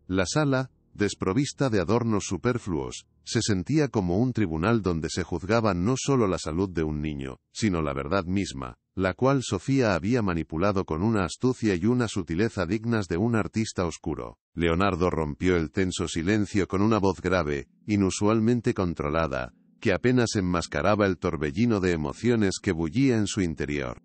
La sala, desprovista de adornos superfluos, se sentía como un tribunal donde se juzgaba no solo la salud de un niño, sino la verdad misma, la cual Sofía había manipulado con una astucia y una sutileza dignas de un artista oscuro. Leonardo rompió el tenso silencio con una voz grave, inusualmente controlada, que apenas enmascaraba el torbellino de emociones que bullía en su interior.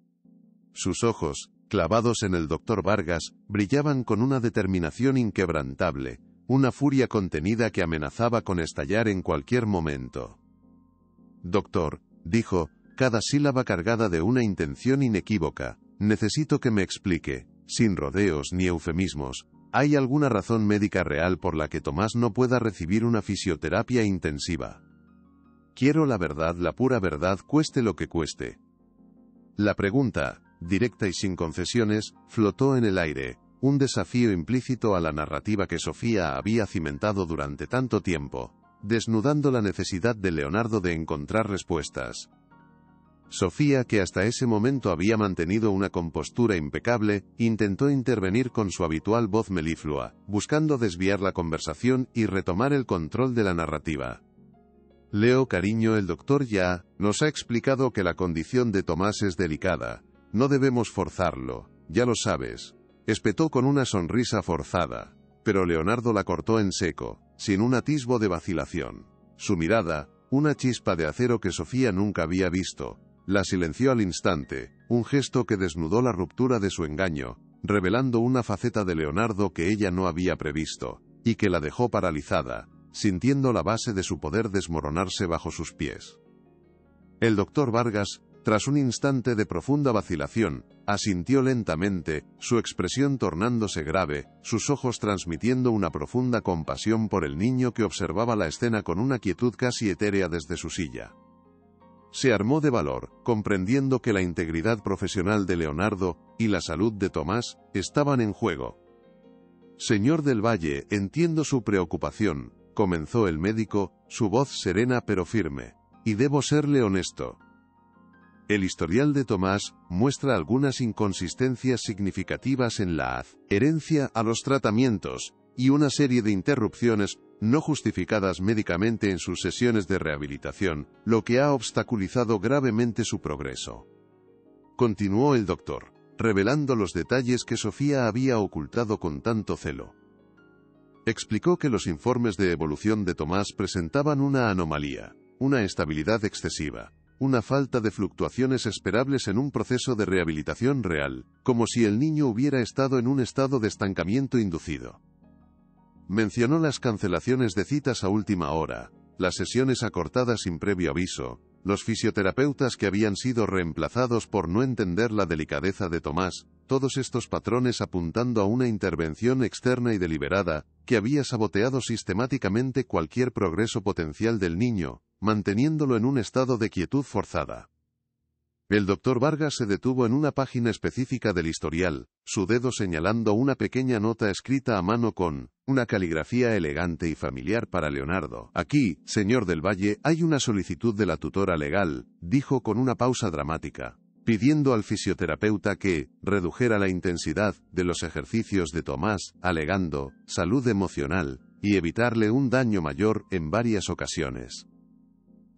Sus ojos, clavados en el doctor Vargas, brillaban con una determinación inquebrantable, una furia contenida que amenazaba con estallar en cualquier momento. «Doctor», dijo, cada sílaba cargada de una intención inequívoca, «necesito que me explique, sin rodeos ni eufemismos, ¿hay alguna razón médica real por la que Tomás no pueda recibir una fisioterapia intensiva? Quiero la verdad, la pura verdad, cueste lo que cueste». La pregunta, directa y sin concesiones, flotó en el aire, un desafío implícito a la narrativa que Sofía había cimentado durante tanto tiempo, desnudando la necesidad de Leonardo de encontrar respuestas. Sofía, que hasta ese momento había mantenido una compostura impecable, intentó intervenir con su habitual voz meliflua, buscando desviar la conversación y retomar el control de la narrativa. «Leo, cariño, el doctor ya nos ha explicado que la condición de Tomás es delicada. No debemos forzarlo, ya lo sabes», espetó con una sonrisa forzada. Pero Leonardo la cortó en seco, sin un atisbo de vacilación. Su mirada, una chispa de acero que Sofía nunca había visto, la silenció al instante, un gesto que desnudó la ruptura de su engaño, revelando una faceta de Leonardo que ella no había previsto, y que la dejó paralizada, sintiendo la base de su poder desmoronarse bajo sus pies. El doctor Vargas, tras un instante de profunda vacilación, asintió lentamente, su expresión tornándose grave, sus ojos transmitiendo una profunda compasión por el niño que observaba la escena con una quietud casi etérea desde su silla. Se armó de valor, comprendiendo que la integridad profesional de Leonardo y la salud de Tomás estaban en juego. «Señor del Valle, entiendo su preocupación», comenzó el médico, su voz serena pero firme, «y debo serle honesto. El historial de Tomás muestra algunas inconsistencias significativas en la adherencia a los tratamientos y una serie de interrupciones no justificadas médicamente en sus sesiones de rehabilitación, lo que ha obstaculizado gravemente su progreso». Continuó el doctor, revelando los detalles que Sofía había ocultado con tanto celo. Explicó que los informes de evolución de Tomás presentaban una anomalía, una estabilidad excesiva, una falta de fluctuaciones esperables en un proceso de rehabilitación real, como si el niño hubiera estado en un estado de estancamiento inducido. Mencionó las cancelaciones de citas a última hora, las sesiones acortadas sin previo aviso, los fisioterapeutas que habían sido reemplazados por no entender la delicadeza de Tomás, todos estos patrones apuntando a una intervención externa y deliberada, que había saboteado sistemáticamente cualquier progreso potencial del niño, manteniéndolo en un estado de quietud forzada. El doctor Vargas se detuvo en una página específica del historial, su dedo señalando una pequeña nota escrita a mano con una caligrafía elegante y familiar para Leonardo. «Aquí, señor del Valle, hay una solicitud de la tutora legal», dijo con una pausa dramática, pidiendo al fisioterapeuta que redujera la intensidad de los ejercicios de Tomás, alegando salud emocional, y evitarle un daño mayor en varias ocasiones.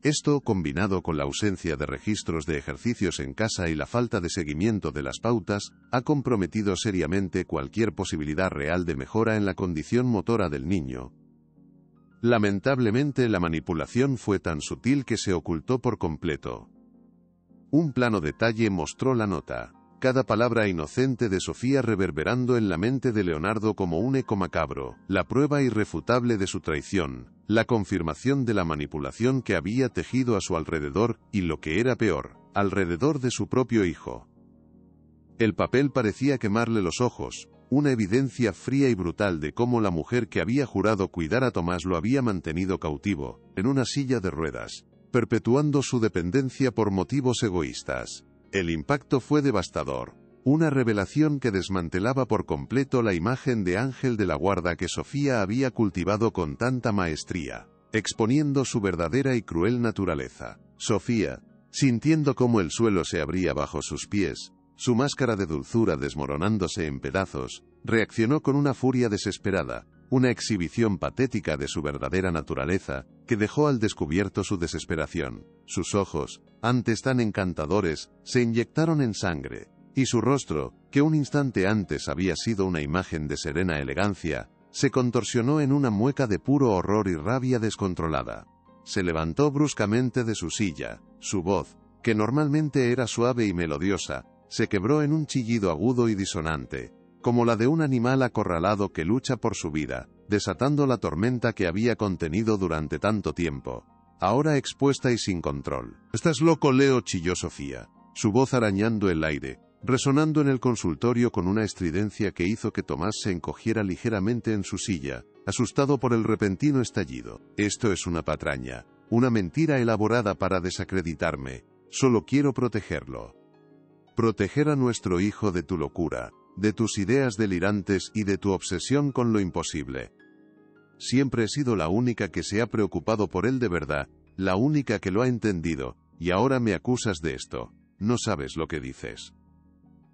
Esto, combinado con la ausencia de registros de ejercicios en casa y la falta de seguimiento de las pautas, ha comprometido seriamente cualquier posibilidad real de mejora en la condición motora del niño. Lamentablemente, la manipulación fue tan sutil que se ocultó por completo. Un plano detalle mostró la nota, cada palabra inocente de Sofía reverberando en la mente de Leonardo como un eco macabro, la prueba irrefutable de su traición, la confirmación de la manipulación que había tejido a su alrededor, y lo que era peor, alrededor de su propio hijo. El papel parecía quemarle los ojos, una evidencia fría y brutal de cómo la mujer que había jurado cuidar a Tomás lo había mantenido cautivo, en una silla de ruedas, perpetuando su dependencia por motivos egoístas. El impacto fue devastador, una revelación que desmantelaba por completo la imagen de ángel de la guarda que Sofía había cultivado con tanta maestría. exponiendo su verdadera y cruel naturaleza. Sofía, sintiendo cómo el suelo se abría bajo sus pies, su máscara de dulzura desmoronándose en pedazos, reaccionó con una furia desesperada, una exhibición patética de su verdadera naturaleza, que dejó al descubierto su desesperación. Sus ojos, antes tan encantadores, se inyectaron en sangre, y su rostro, que un instante antes había sido una imagen de serena elegancia, se contorsionó en una mueca de puro horror y rabia descontrolada. Se levantó bruscamente de su silla, su voz, que normalmente era suave y melodiosa, se quebró en un chillido agudo y disonante, como la de un animal acorralado que lucha por su vida, desatando la tormenta que había contenido durante tanto tiempo, ahora expuesta y sin control. «¿Estás loco, Leo?», chilló Sofía, su voz arañando el aire, resonando en el consultorio con una estridencia que hizo que Tomás se encogiera ligeramente en su silla, asustado por el repentino estallido. «Esto es una patraña, una mentira elaborada para desacreditarme. Solo quiero protegerlo. Proteger a nuestro hijo de tu locura, de tus ideas delirantes y de tu obsesión con lo imposible. Siempre he sido la única que se ha preocupado por él de verdad, la única que lo ha entendido, y ahora me acusas de esto. No sabes lo que dices».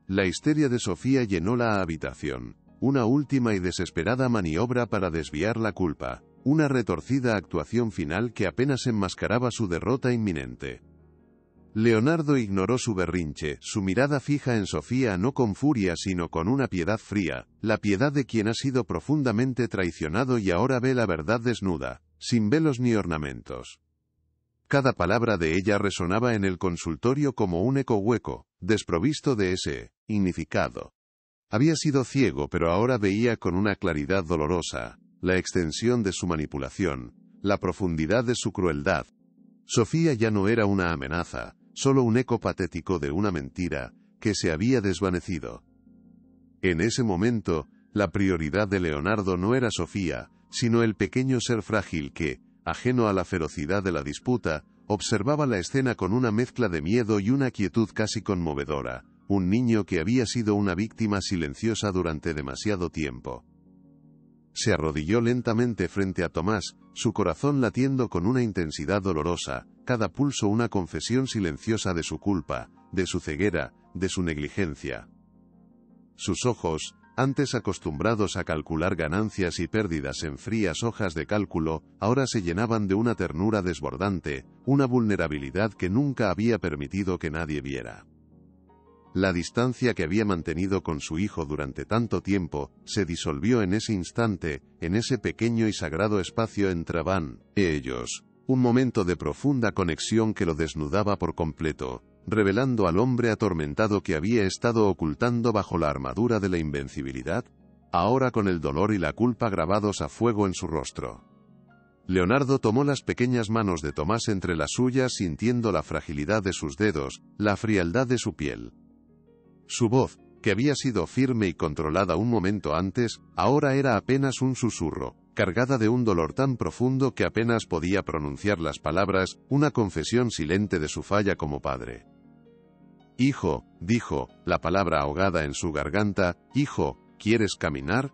La histeria de Sofía llenó la habitación, una última y desesperada maniobra para desviar la culpa, una retorcida actuación final que apenas enmascaraba su derrota inminente. Leonardo ignoró su berrinche, su mirada fija en Sofía no con furia sino con una piedad fría, la piedad de quien ha sido profundamente traicionado y ahora ve la verdad desnuda, sin velos ni ornamentos. Cada palabra de ella resonaba en el consultorio como un eco hueco, desprovisto de ese significado. Había sido ciego, pero ahora veía con una claridad dolorosa la extensión de su manipulación, la profundidad de su crueldad. Sofía ya no era una amenaza, solo un eco patético de una mentira que se había desvanecido. En ese momento, la prioridad de Leonardo no era Sofía, sino el pequeño ser frágil que, ajeno a la ferocidad de la disputa, observaba la escena con una mezcla de miedo y una quietud casi conmovedora, un niño que había sido una víctima silenciosa durante demasiado tiempo. Se arrodilló lentamente frente a Tomás, su corazón latiendo con una intensidad dolorosa, cada pulso una confesión silenciosa de su culpa, de su ceguera, de su negligencia. Sus ojos, antes acostumbrados a calcular ganancias y pérdidas en frías hojas de cálculo, ahora se llenaban de una ternura desbordante, una vulnerabilidad que nunca había permitido que nadie viera. La distancia que había mantenido con su hijo durante tanto tiempo, se disolvió en ese instante, en ese pequeño y sagrado espacio entre Van e ellos, un momento de profunda conexión que lo desnudaba por completo, revelando al hombre atormentado que había estado ocultando bajo la armadura de la invencibilidad, ahora con el dolor y la culpa grabados a fuego en su rostro. Leonardo tomó las pequeñas manos de Tomás entre las suyas sintiendo la fragilidad de sus dedos, la frialdad de su piel. Su voz, que había sido firme y controlada un momento antes, ahora era apenas un susurro, cargada de un dolor tan profundo que apenas podía pronunciar las palabras, una confesión silente de su falla como padre. «Hijo», dijo, la palabra ahogada en su garganta, «hijo, ¿quieres caminar?».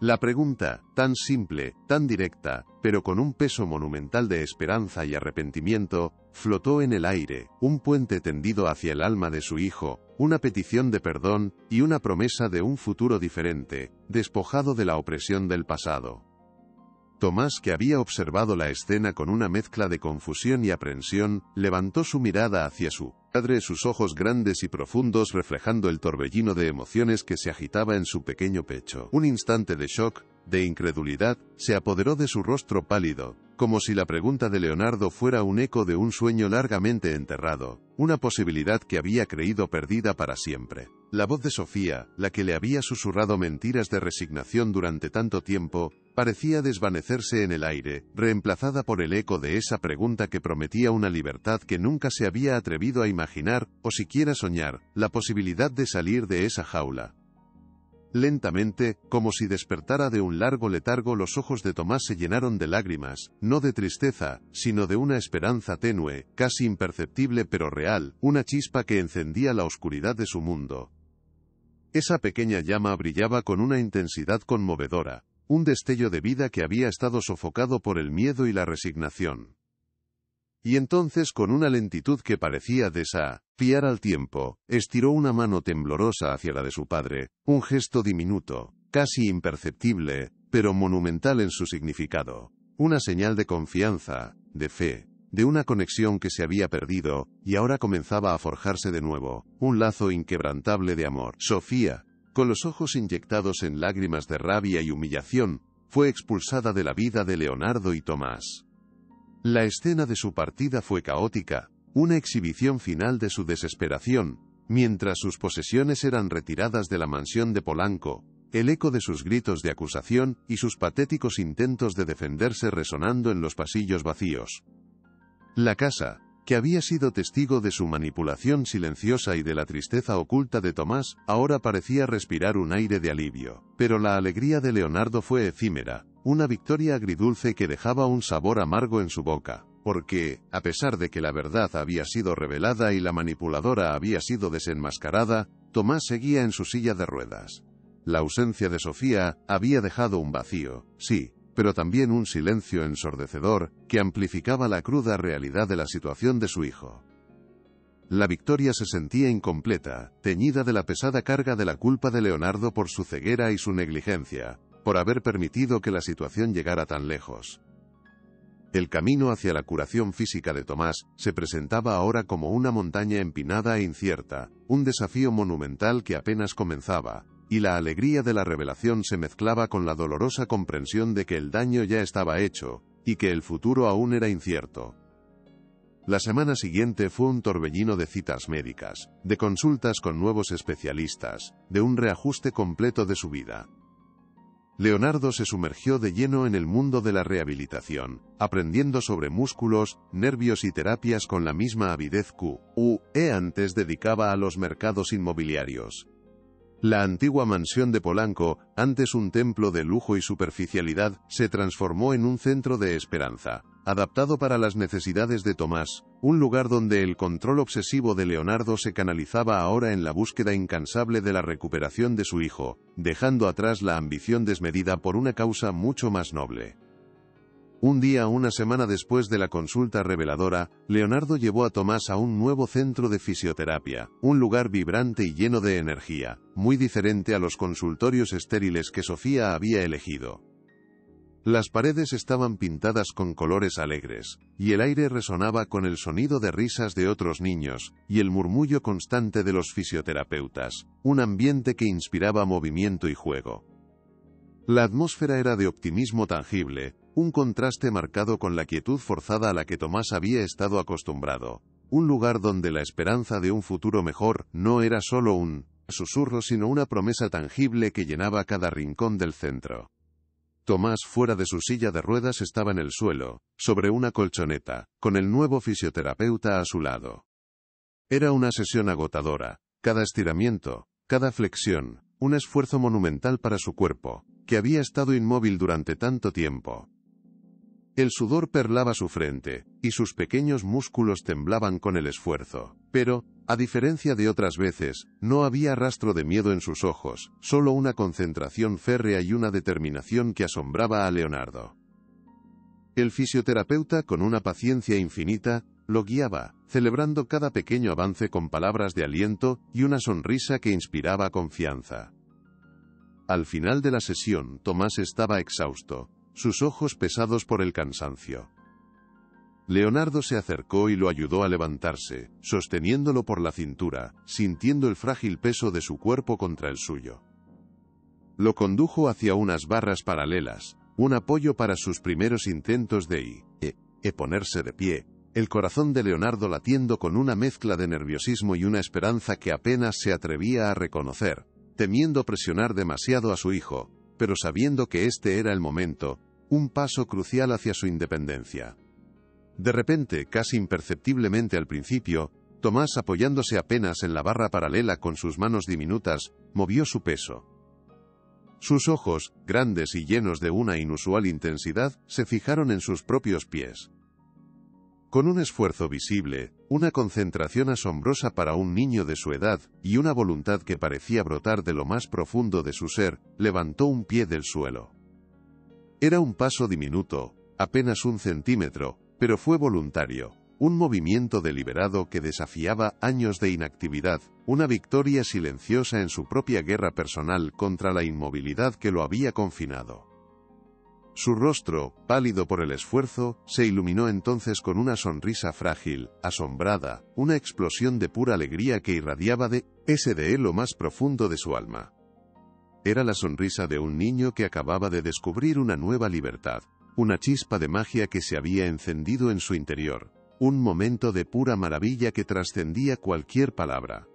La pregunta, tan simple, tan directa, pero con un peso monumental de esperanza y arrepentimiento, flotó en el aire, un puente tendido hacia el alma de su hijo, una petición de perdón, y una promesa de un futuro diferente, despojado de la opresión del pasado. Tomás, que había observado la escena con una mezcla de confusión y aprensión, levantó su mirada hacia su padre, sus ojos grandes y profundos reflejando el torbellino de emociones que se agitaba en su pequeño pecho. Un instante de shock, de incredulidad, se apoderó de su rostro pálido, como si la pregunta de Leonardo fuera un eco de un sueño largamente enterrado, una posibilidad que había creído perdida para siempre. La voz de Sofía, la que le había susurrado mentiras de resignación durante tanto tiempo, parecía desvanecerse en el aire, reemplazada por el eco de esa pregunta que prometía una libertad que nunca se había atrevido a imaginar, o siquiera soñar, la posibilidad de salir de esa jaula. Lentamente, como si despertara de un largo letargo, los ojos de Tomás se llenaron de lágrimas, no de tristeza, sino de una esperanza tenue, casi imperceptible pero real, una chispa que encendía la oscuridad de su mundo. Esa pequeña llama brillaba con una intensidad conmovedora, un destello de vida que había estado sofocado por el miedo y la resignación. Y entonces, con una lentitud que parecía desafiar al tiempo, estiró una mano temblorosa hacia la de su padre, un gesto diminuto, casi imperceptible, pero monumental en su significado. Una señal de confianza, de fe, de una conexión que se había perdido, y ahora comenzaba a forjarse de nuevo, un lazo inquebrantable de amor. Sofía, con los ojos inyectados en lágrimas de rabia y humillación, fue expulsada de la vida de Leonardo y Tomás. La escena de su partida fue caótica, una exhibición final de su desesperación, mientras sus posesiones eran retiradas de la mansión de Polanco, el eco de sus gritos de acusación y sus patéticos intentos de defenderse resonando en los pasillos vacíos. La casa, que había sido testigo de su manipulación silenciosa y de la tristeza oculta de Tomás, ahora parecía respirar un aire de alivio. Pero la alegría de Leonardo fue efímera, una victoria agridulce que dejaba un sabor amargo en su boca, porque, a pesar de que la verdad había sido revelada y la manipuladora había sido desenmascarada, Tomás seguía en su silla de ruedas. La ausencia de Sofía había dejado un vacío, sí, pero también un silencio ensordecedor que amplificaba la cruda realidad de la situación de su hijo. La victoria se sentía incompleta, teñida de la pesada carga de la culpa de Leonardo por su ceguera y su negligencia, por haber permitido que la situación llegara tan lejos. El camino hacia la curación física de Tomás se presentaba ahora como una montaña empinada e incierta, un desafío monumental que apenas comenzaba, y la alegría de la revelación se mezclaba con la dolorosa comprensión de que el daño ya estaba hecho, y que el futuro aún era incierto. La semana siguiente fue un torbellino de citas médicas, de consultas con nuevos especialistas, de un reajuste completo de su vida. Leonardo se sumergió de lleno en el mundo de la rehabilitación, aprendiendo sobre músculos, nervios y terapias con la misma avidez que antes dedicaba a los mercados inmobiliarios. La antigua mansión de Polanco, antes un templo de lujo y superficialidad, se transformó en un centro de esperanza, adaptado para las necesidades de Tomás, un lugar donde el control obsesivo de Leonardo se canalizaba ahora en la búsqueda incansable de la recuperación de su hijo, dejando atrás la ambición desmedida por una causa mucho más noble. Un día, una semana después de la consulta reveladora, Leonardo llevó a Tomás a un nuevo centro de fisioterapia, un lugar vibrante y lleno de energía, muy diferente a los consultorios estériles que Sofía había elegido. Las paredes estaban pintadas con colores alegres, y el aire resonaba con el sonido de risas de otros niños, y el murmullo constante de los fisioterapeutas, un ambiente que inspiraba movimiento y juego. La atmósfera era de optimismo tangible, un contraste marcado con la quietud forzada a la que Tomás había estado acostumbrado, un lugar donde la esperanza de un futuro mejor no era solo un susurro sino una promesa tangible que llenaba cada rincón del centro. Tomás, fuera de su silla de ruedas, estaba en el suelo, sobre una colchoneta, con el nuevo fisioterapeuta a su lado. Era una sesión agotadora, cada estiramiento, cada flexión, un esfuerzo monumental para su cuerpo, que había estado inmóvil durante tanto tiempo. El sudor perlaba su frente, y sus pequeños músculos temblaban con el esfuerzo. Pero, a diferencia de otras veces, no había rastro de miedo en sus ojos, solo una concentración férrea y una determinación que asombraba a Leonardo. El fisioterapeuta, con una paciencia infinita, lo guiaba, celebrando cada pequeño avance con palabras de aliento y una sonrisa que inspiraba confianza. Al final de la sesión, Tomás estaba exhausto, sus ojos pesados por el cansancio. Leonardo se acercó y lo ayudó a levantarse, sosteniéndolo por la cintura, sintiendo el frágil peso de su cuerpo contra el suyo. Lo condujo hacia unas barras paralelas, un apoyo para sus primeros intentos de ponerse de pie, el corazón de Leonardo latiendo con una mezcla de nerviosismo y una esperanza que apenas se atrevía a reconocer, temiendo presionar demasiado a su hijo, pero sabiendo que este era el momento, un paso crucial hacia su independencia. De repente, casi imperceptiblemente al principio, Tomás, apoyándose apenas en la barra paralela con sus manos diminutas, movió su peso. Sus ojos, grandes y llenos de una inusual intensidad, se fijaron en sus propios pies. Con un esfuerzo visible, una concentración asombrosa para un niño de su edad, y una voluntad que parecía brotar de lo más profundo de su ser, levantó un pie del suelo. Era un paso diminuto, apenas 1 centímetro, pero fue voluntario. Un movimiento deliberado que desafiaba años de inactividad, una victoria silenciosa en su propia guerra personal contra la inmovilidad que lo había confinado. Su rostro, pálido por el esfuerzo, se iluminó entonces con una sonrisa frágil, asombrada, una explosión de pura alegría que irradiaba de él lo más profundo de su alma. Era la sonrisa de un niño que acababa de descubrir una nueva libertad, una chispa de magia que se había encendido en su interior, un momento de pura maravilla que trascendía cualquier palabra.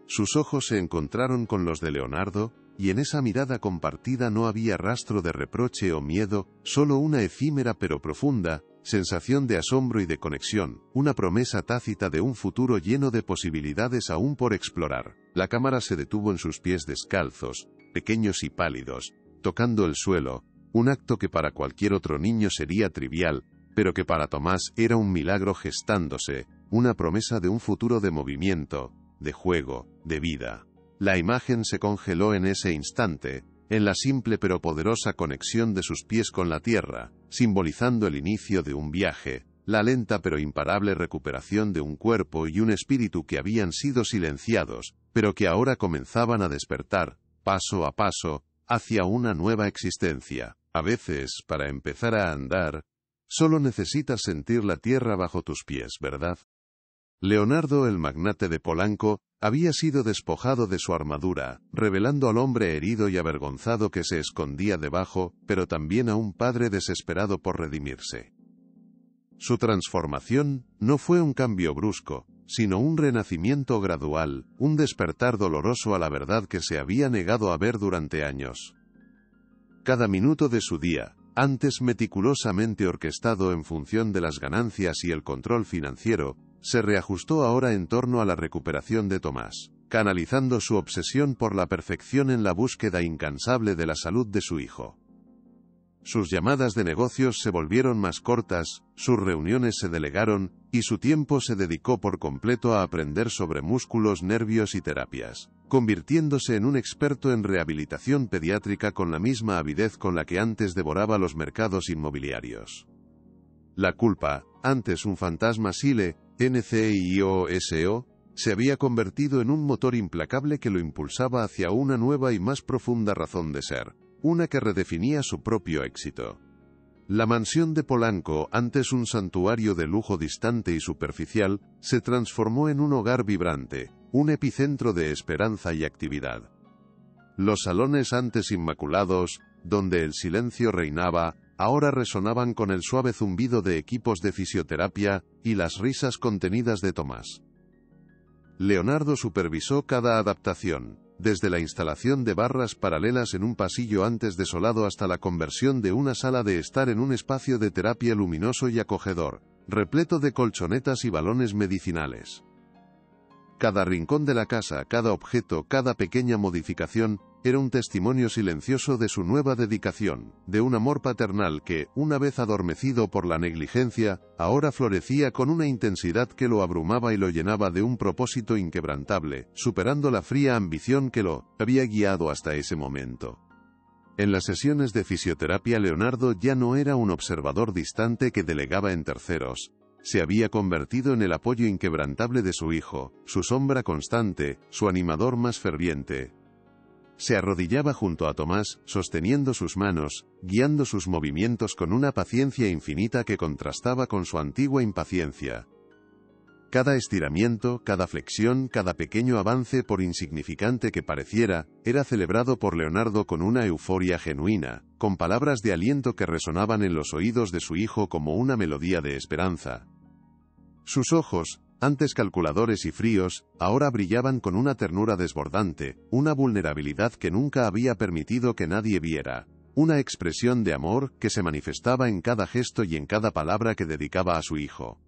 Sus ojos se encontraron con los de Leonardo, y en esa mirada compartida no había rastro de reproche o miedo, solo una efímera pero profunda sensación de asombro y de conexión, una promesa tácita de un futuro lleno de posibilidades aún por explorar. La cámara se detuvo en sus pies descalzos, pequeños y pálidos, tocando el suelo, un acto que para cualquier otro niño sería trivial, pero que para Tomás era un milagro gestándose, una promesa de un futuro de movimiento, de juego, de vida. La imagen se congeló en ese instante, en la simple pero poderosa conexión de sus pies con la tierra, simbolizando el inicio de un viaje, la lenta pero imparable recuperación de un cuerpo y un espíritu que habían sido silenciados, pero que ahora comenzaban a despertar, paso a paso, hacia una nueva existencia. A veces, para empezar a andar, solo necesitas sentir la tierra bajo tus pies, ¿verdad? Leonardo, el magnate de Polanco, había sido despojado de su armadura, revelando al hombre herido y avergonzado que se escondía debajo, pero también a un padre desesperado por redimirse. Su transformación no fue un cambio brusco, sino un renacimiento gradual, un despertar doloroso a la verdad que se había negado a ver durante años. Cada minuto de su día, antes meticulosamente orquestado en función de las ganancias y el control financiero, se reajustó ahora en torno a la recuperación de Tomás, canalizando su obsesión por la perfección en la búsqueda incansable de la salud de su hijo. Sus llamadas de negocios se volvieron más cortas, sus reuniones se delegaron, y su tiempo se dedicó por completo a aprender sobre músculos, nervios y terapias, convirtiéndose en un experto en rehabilitación pediátrica con la misma avidez con la que antes devoraba los mercados inmobiliarios. La culpa, antes un fantasma NCIOSO, se había convertido en un motor implacable que lo impulsaba hacia una nueva y más profunda razón de ser, una que redefinía su propio éxito. La mansión de Polanco, antes un santuario de lujo distante y superficial, se transformó en un hogar vibrante, un epicentro de esperanza y actividad. Los salones antes inmaculados, donde el silencio reinaba, ahora resonaban con el suave zumbido de equipos de fisioterapia y las risas contenidas de Tomás. Leonardo supervisó cada adaptación, desde la instalación de barras paralelas en un pasillo antes desolado hasta la conversión de una sala de estar en un espacio de terapia luminoso y acogedor, repleto de colchonetas y balones medicinales. Cada rincón de la casa, cada objeto, cada pequeña modificación, era un testimonio silencioso de su nueva dedicación, de un amor paternal que, una vez adormecido por la negligencia, ahora florecía con una intensidad que lo abrumaba y lo llenaba de un propósito inquebrantable, superando la fría ambición que lo había guiado hasta ese momento. En las sesiones de fisioterapia Leonardo ya no era un observador distante que delegaba en terceros. Se había convertido en el apoyo inquebrantable de su hijo, su sombra constante, su animador más ferviente. Se arrodillaba junto a Tomás, sosteniendo sus manos, guiando sus movimientos con una paciencia infinita que contrastaba con su antigua impaciencia. Cada estiramiento, cada flexión, cada pequeño avance, por insignificante que pareciera, era celebrado por Leonardo con una euforia genuina, con palabras de aliento que resonaban en los oídos de su hijo como una melodía de esperanza. Sus ojos, antes calculadores y fríos, ahora brillaban con una ternura desbordante, una vulnerabilidad que nunca había permitido que nadie viera, una expresión de amor que se manifestaba en cada gesto y en cada palabra que dedicaba a su hijo.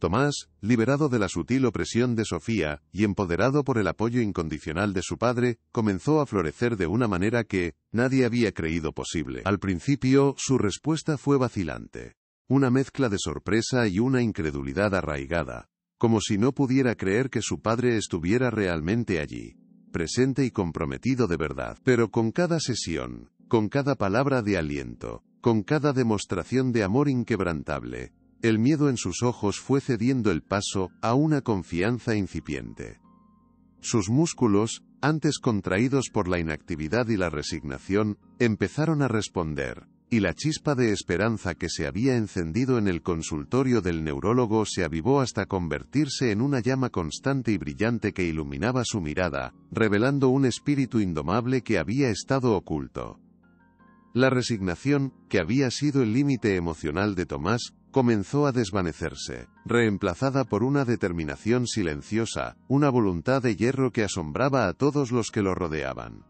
Tomás, liberado de la sutil opresión de Sofía, y empoderado por el apoyo incondicional de su padre, comenzó a florecer de una manera que nadie había creído posible. Al principio, su respuesta fue vacilante. Una mezcla de sorpresa y una incredulidad arraigada, como si no pudiera creer que su padre estuviera realmente allí, presente y comprometido de verdad. Pero con cada sesión, con cada palabra de aliento, con cada demostración de amor inquebrantable, el miedo en sus ojos fue cediendo el paso a una confianza incipiente. Sus músculos, antes contraídos por la inactividad y la resignación, empezaron a responder, y la chispa de esperanza que se había encendido en el consultorio del neurólogo se avivó hasta convertirse en una llama constante y brillante que iluminaba su mirada, revelando un espíritu indomable que había estado oculto. La resignación, que había sido el límite emocional de Tomás, comenzó a desvanecerse, reemplazada por una determinación silenciosa, una voluntad de hierro que asombraba a todos los que lo rodeaban.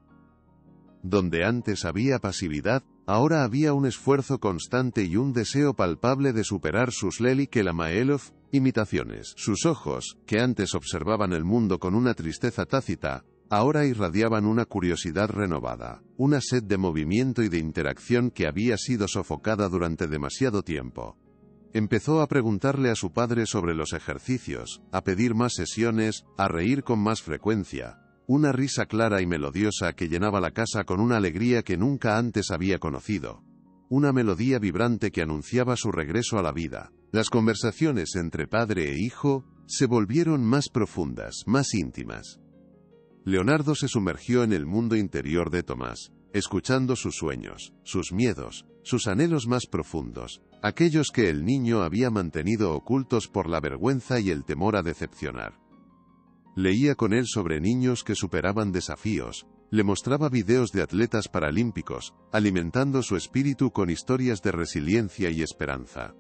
Donde antes había pasividad, ahora había un esfuerzo constante y un deseo palpable de superar sus Lely-Kelamaelov imitaciones. Sus ojos, que antes observaban el mundo con una tristeza tácita, ahora irradiaban una curiosidad renovada, una sed de movimiento y de interacción que había sido sofocada durante demasiado tiempo. Empezó a preguntarle a su padre sobre los ejercicios, a pedir más sesiones, a reír con más frecuencia. Una risa clara y melodiosa que llenaba la casa con una alegría que nunca antes había conocido. Una melodía vibrante que anunciaba su regreso a la vida. Las conversaciones entre padre e hijo se volvieron más profundas, más íntimas. Leonardo se sumergió en el mundo interior de Tomás, escuchando sus sueños, sus miedos, sus anhelos más profundos, aquellos que el niño había mantenido ocultos por la vergüenza y el temor a decepcionar. Leía con él sobre niños que superaban desafíos, le mostraba videos de atletas paralímpicos, alimentando su espíritu con historias de resiliencia y esperanza.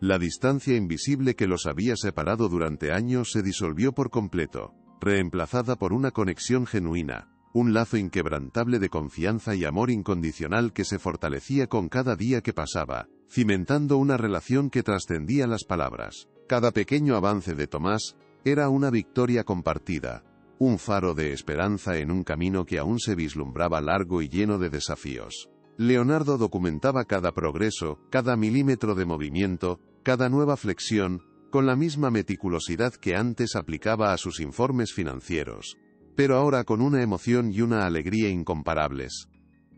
La distancia invisible que los había separado durante años se disolvió por completo, reemplazada por una conexión genuina, un lazo inquebrantable de confianza y amor incondicional que se fortalecía con cada día que pasaba, cimentando una relación que trascendía las palabras. Cada pequeño avance de Tomás era una victoria compartida, un faro de esperanza en un camino que aún se vislumbraba largo y lleno de desafíos. Leonardo documentaba cada progreso, cada milímetro de movimiento, cada nueva flexión, con la misma meticulosidad que antes aplicaba a sus informes financieros, pero ahora con una emoción y una alegría incomparables.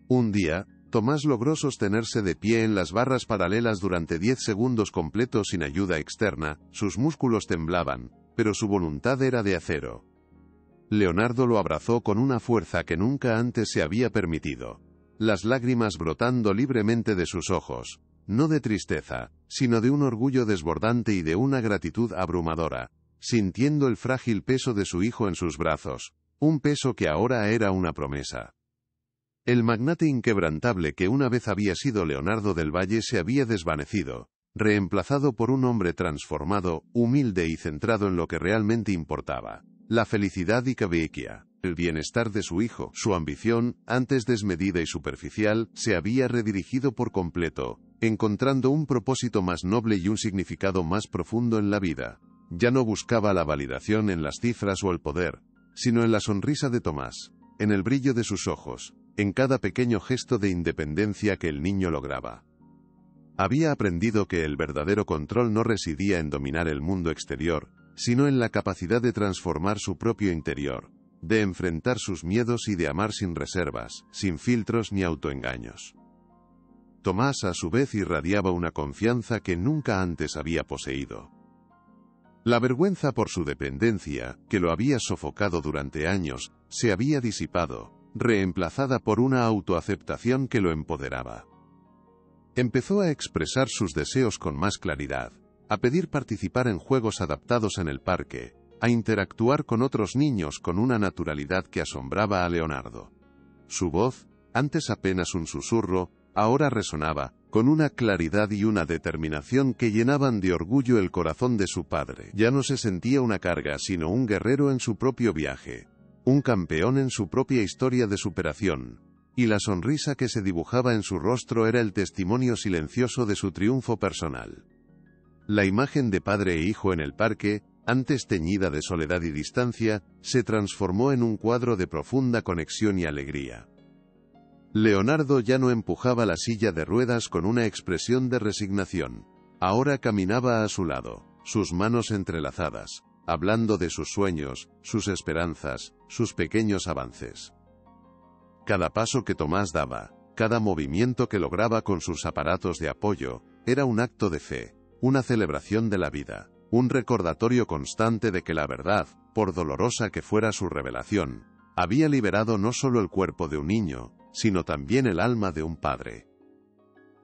Un día, Tomás logró sostenerse de pie en las barras paralelas durante 10 segundos completos sin ayuda externa, sus músculos temblaban, pero su voluntad era de acero. Leonardo lo abrazó con una fuerza que nunca antes se había permitido, las lágrimas brotando libremente de sus ojos, no de tristeza, sino de un orgullo desbordante y de una gratitud abrumadora, sintiendo el frágil peso de su hijo en sus brazos, un peso que ahora era una promesa. El magnate inquebrantable que una vez había sido Leonardo del Valle se había desvanecido, reemplazado por un hombre transformado, humilde y centrado en lo que realmente importaba, la felicidad y cavequia. El bienestar de su hijo, su ambición, antes desmedida y superficial, se había redirigido por completo, encontrando un propósito más noble y un significado más profundo en la vida. Ya no buscaba la validación en las cifras o el poder, sino en la sonrisa de Tomás, en el brillo de sus ojos, en cada pequeño gesto de independencia que el niño lograba. Había aprendido que el verdadero control no residía en dominar el mundo exterior, sino en la capacidad de transformar su propio interior, de enfrentar sus miedos y de amar sin reservas, sin filtros ni autoengaños. Tomás a su vez irradiaba una confianza que nunca antes había poseído. La vergüenza por su dependencia, que lo había sofocado durante años, se había disipado, reemplazada por una autoaceptación que lo empoderaba. Empezó a expresar sus deseos con más claridad, a pedir participar en juegos adaptados en el parque, a interactuar con otros niños con una naturalidad que asombraba a Leonardo. Su voz, antes apenas un susurro, ahora resonaba, con una claridad y una determinación que llenaban de orgullo el corazón de su padre. Ya no se sentía una carga, sino un guerrero en su propio viaje, un campeón en su propia historia de superación, y la sonrisa que se dibujaba en su rostro era el testimonio silencioso de su triunfo personal. La imagen de padre e hijo en el parque, antes teñida de soledad y distancia, se transformó en un cuadro de profunda conexión y alegría. Leonardo ya no empujaba la silla de ruedas con una expresión de resignación. Ahora caminaba a su lado, sus manos entrelazadas, hablando de sus sueños, sus esperanzas, sus pequeños avances. Cada paso que Tomás daba, Cada movimiento que lograba con sus aparatos de apoyo era un acto de fe, una celebración de la vida, un recordatorio constante de que la verdad, por dolorosa que fuera su revelación, había liberado no solo el cuerpo de un niño, sino también el alma de un padre.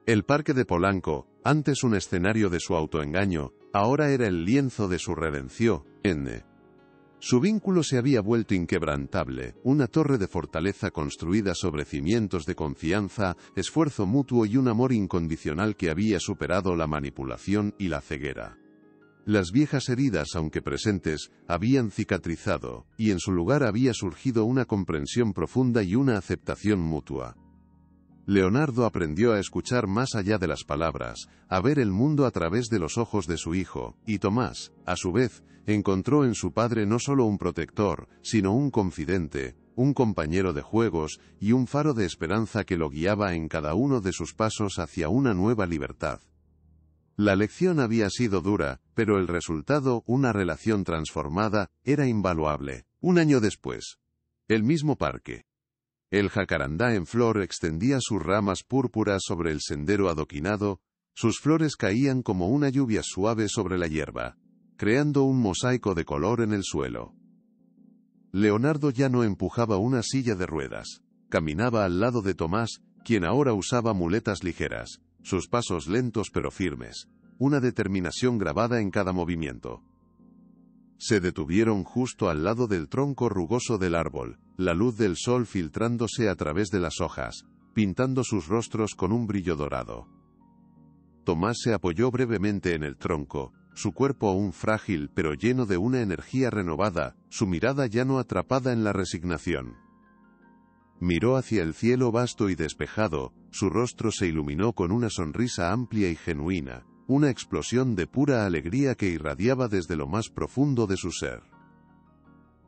El parque de Polanco, antes un escenario de su autoengaño, ahora era el lienzo de su redención. Su vínculo se había vuelto inquebrantable, una torre de fortaleza construida sobre cimientos de confianza, esfuerzo mutuo y un amor incondicional que había superado la manipulación y la ceguera. Las viejas heridas, aunque presentes, habían cicatrizado, y en su lugar había surgido una comprensión profunda y una aceptación mutua. Leonardo aprendió a escuchar más allá de las palabras, a ver el mundo a través de los ojos de su hijo, y Tomás, a su vez, encontró en su padre no solo un protector, sino un confidente, un compañero de juegos y un faro de esperanza que lo guiaba en cada uno de sus pasos hacia una nueva libertad. La lección había sido dura, pero el resultado, una relación transformada, era invaluable. Un año después. El mismo parque. El jacarandá en flor extendía sus ramas púrpuras sobre el sendero adoquinado, sus flores caían como una lluvia suave sobre la hierba, creando un mosaico de color en el suelo. Leonardo ya no empujaba una silla de ruedas. Caminaba al lado de Tomás, quien ahora usaba muletas ligeras, sus pasos lentos pero firmes, una determinación grabada en cada movimiento. Se detuvieron justo al lado del tronco rugoso del árbol, la luz del sol filtrándose a través de las hojas, pintando sus rostros con un brillo dorado. Tomás se apoyó brevemente en el tronco, su cuerpo aún frágil pero lleno de una energía renovada, su mirada ya no atrapada en la resignación. Miró hacia el cielo vasto y despejado, su rostro se iluminó con una sonrisa amplia y genuina, una explosión de pura alegría que irradiaba desde lo más profundo de su ser.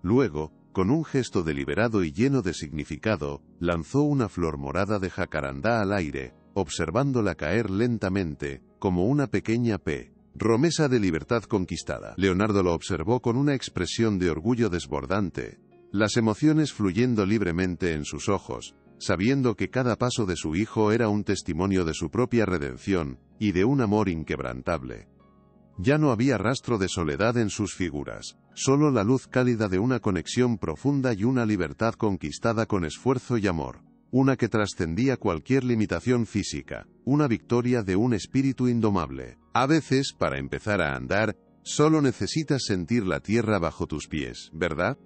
Luego, con un gesto deliberado y lleno de significado, lanzó una flor morada de jacarandá al aire, observándola caer lentamente, como una pequeña promesa de libertad conquistada. Leonardo lo observó con una expresión de orgullo desbordante, las emociones fluyendo libremente en sus ojos, sabiendo que cada paso de su hijo era un testimonio de su propia redención, y de un amor inquebrantable. Ya no había rastro de soledad en sus figuras, solo la luz cálida de una conexión profunda y una libertad conquistada con esfuerzo y amor, una que trascendía cualquier limitación física, una victoria de un espíritu indomable. A veces, para empezar a andar, solo necesitas sentir la tierra bajo tus pies, ¿verdad?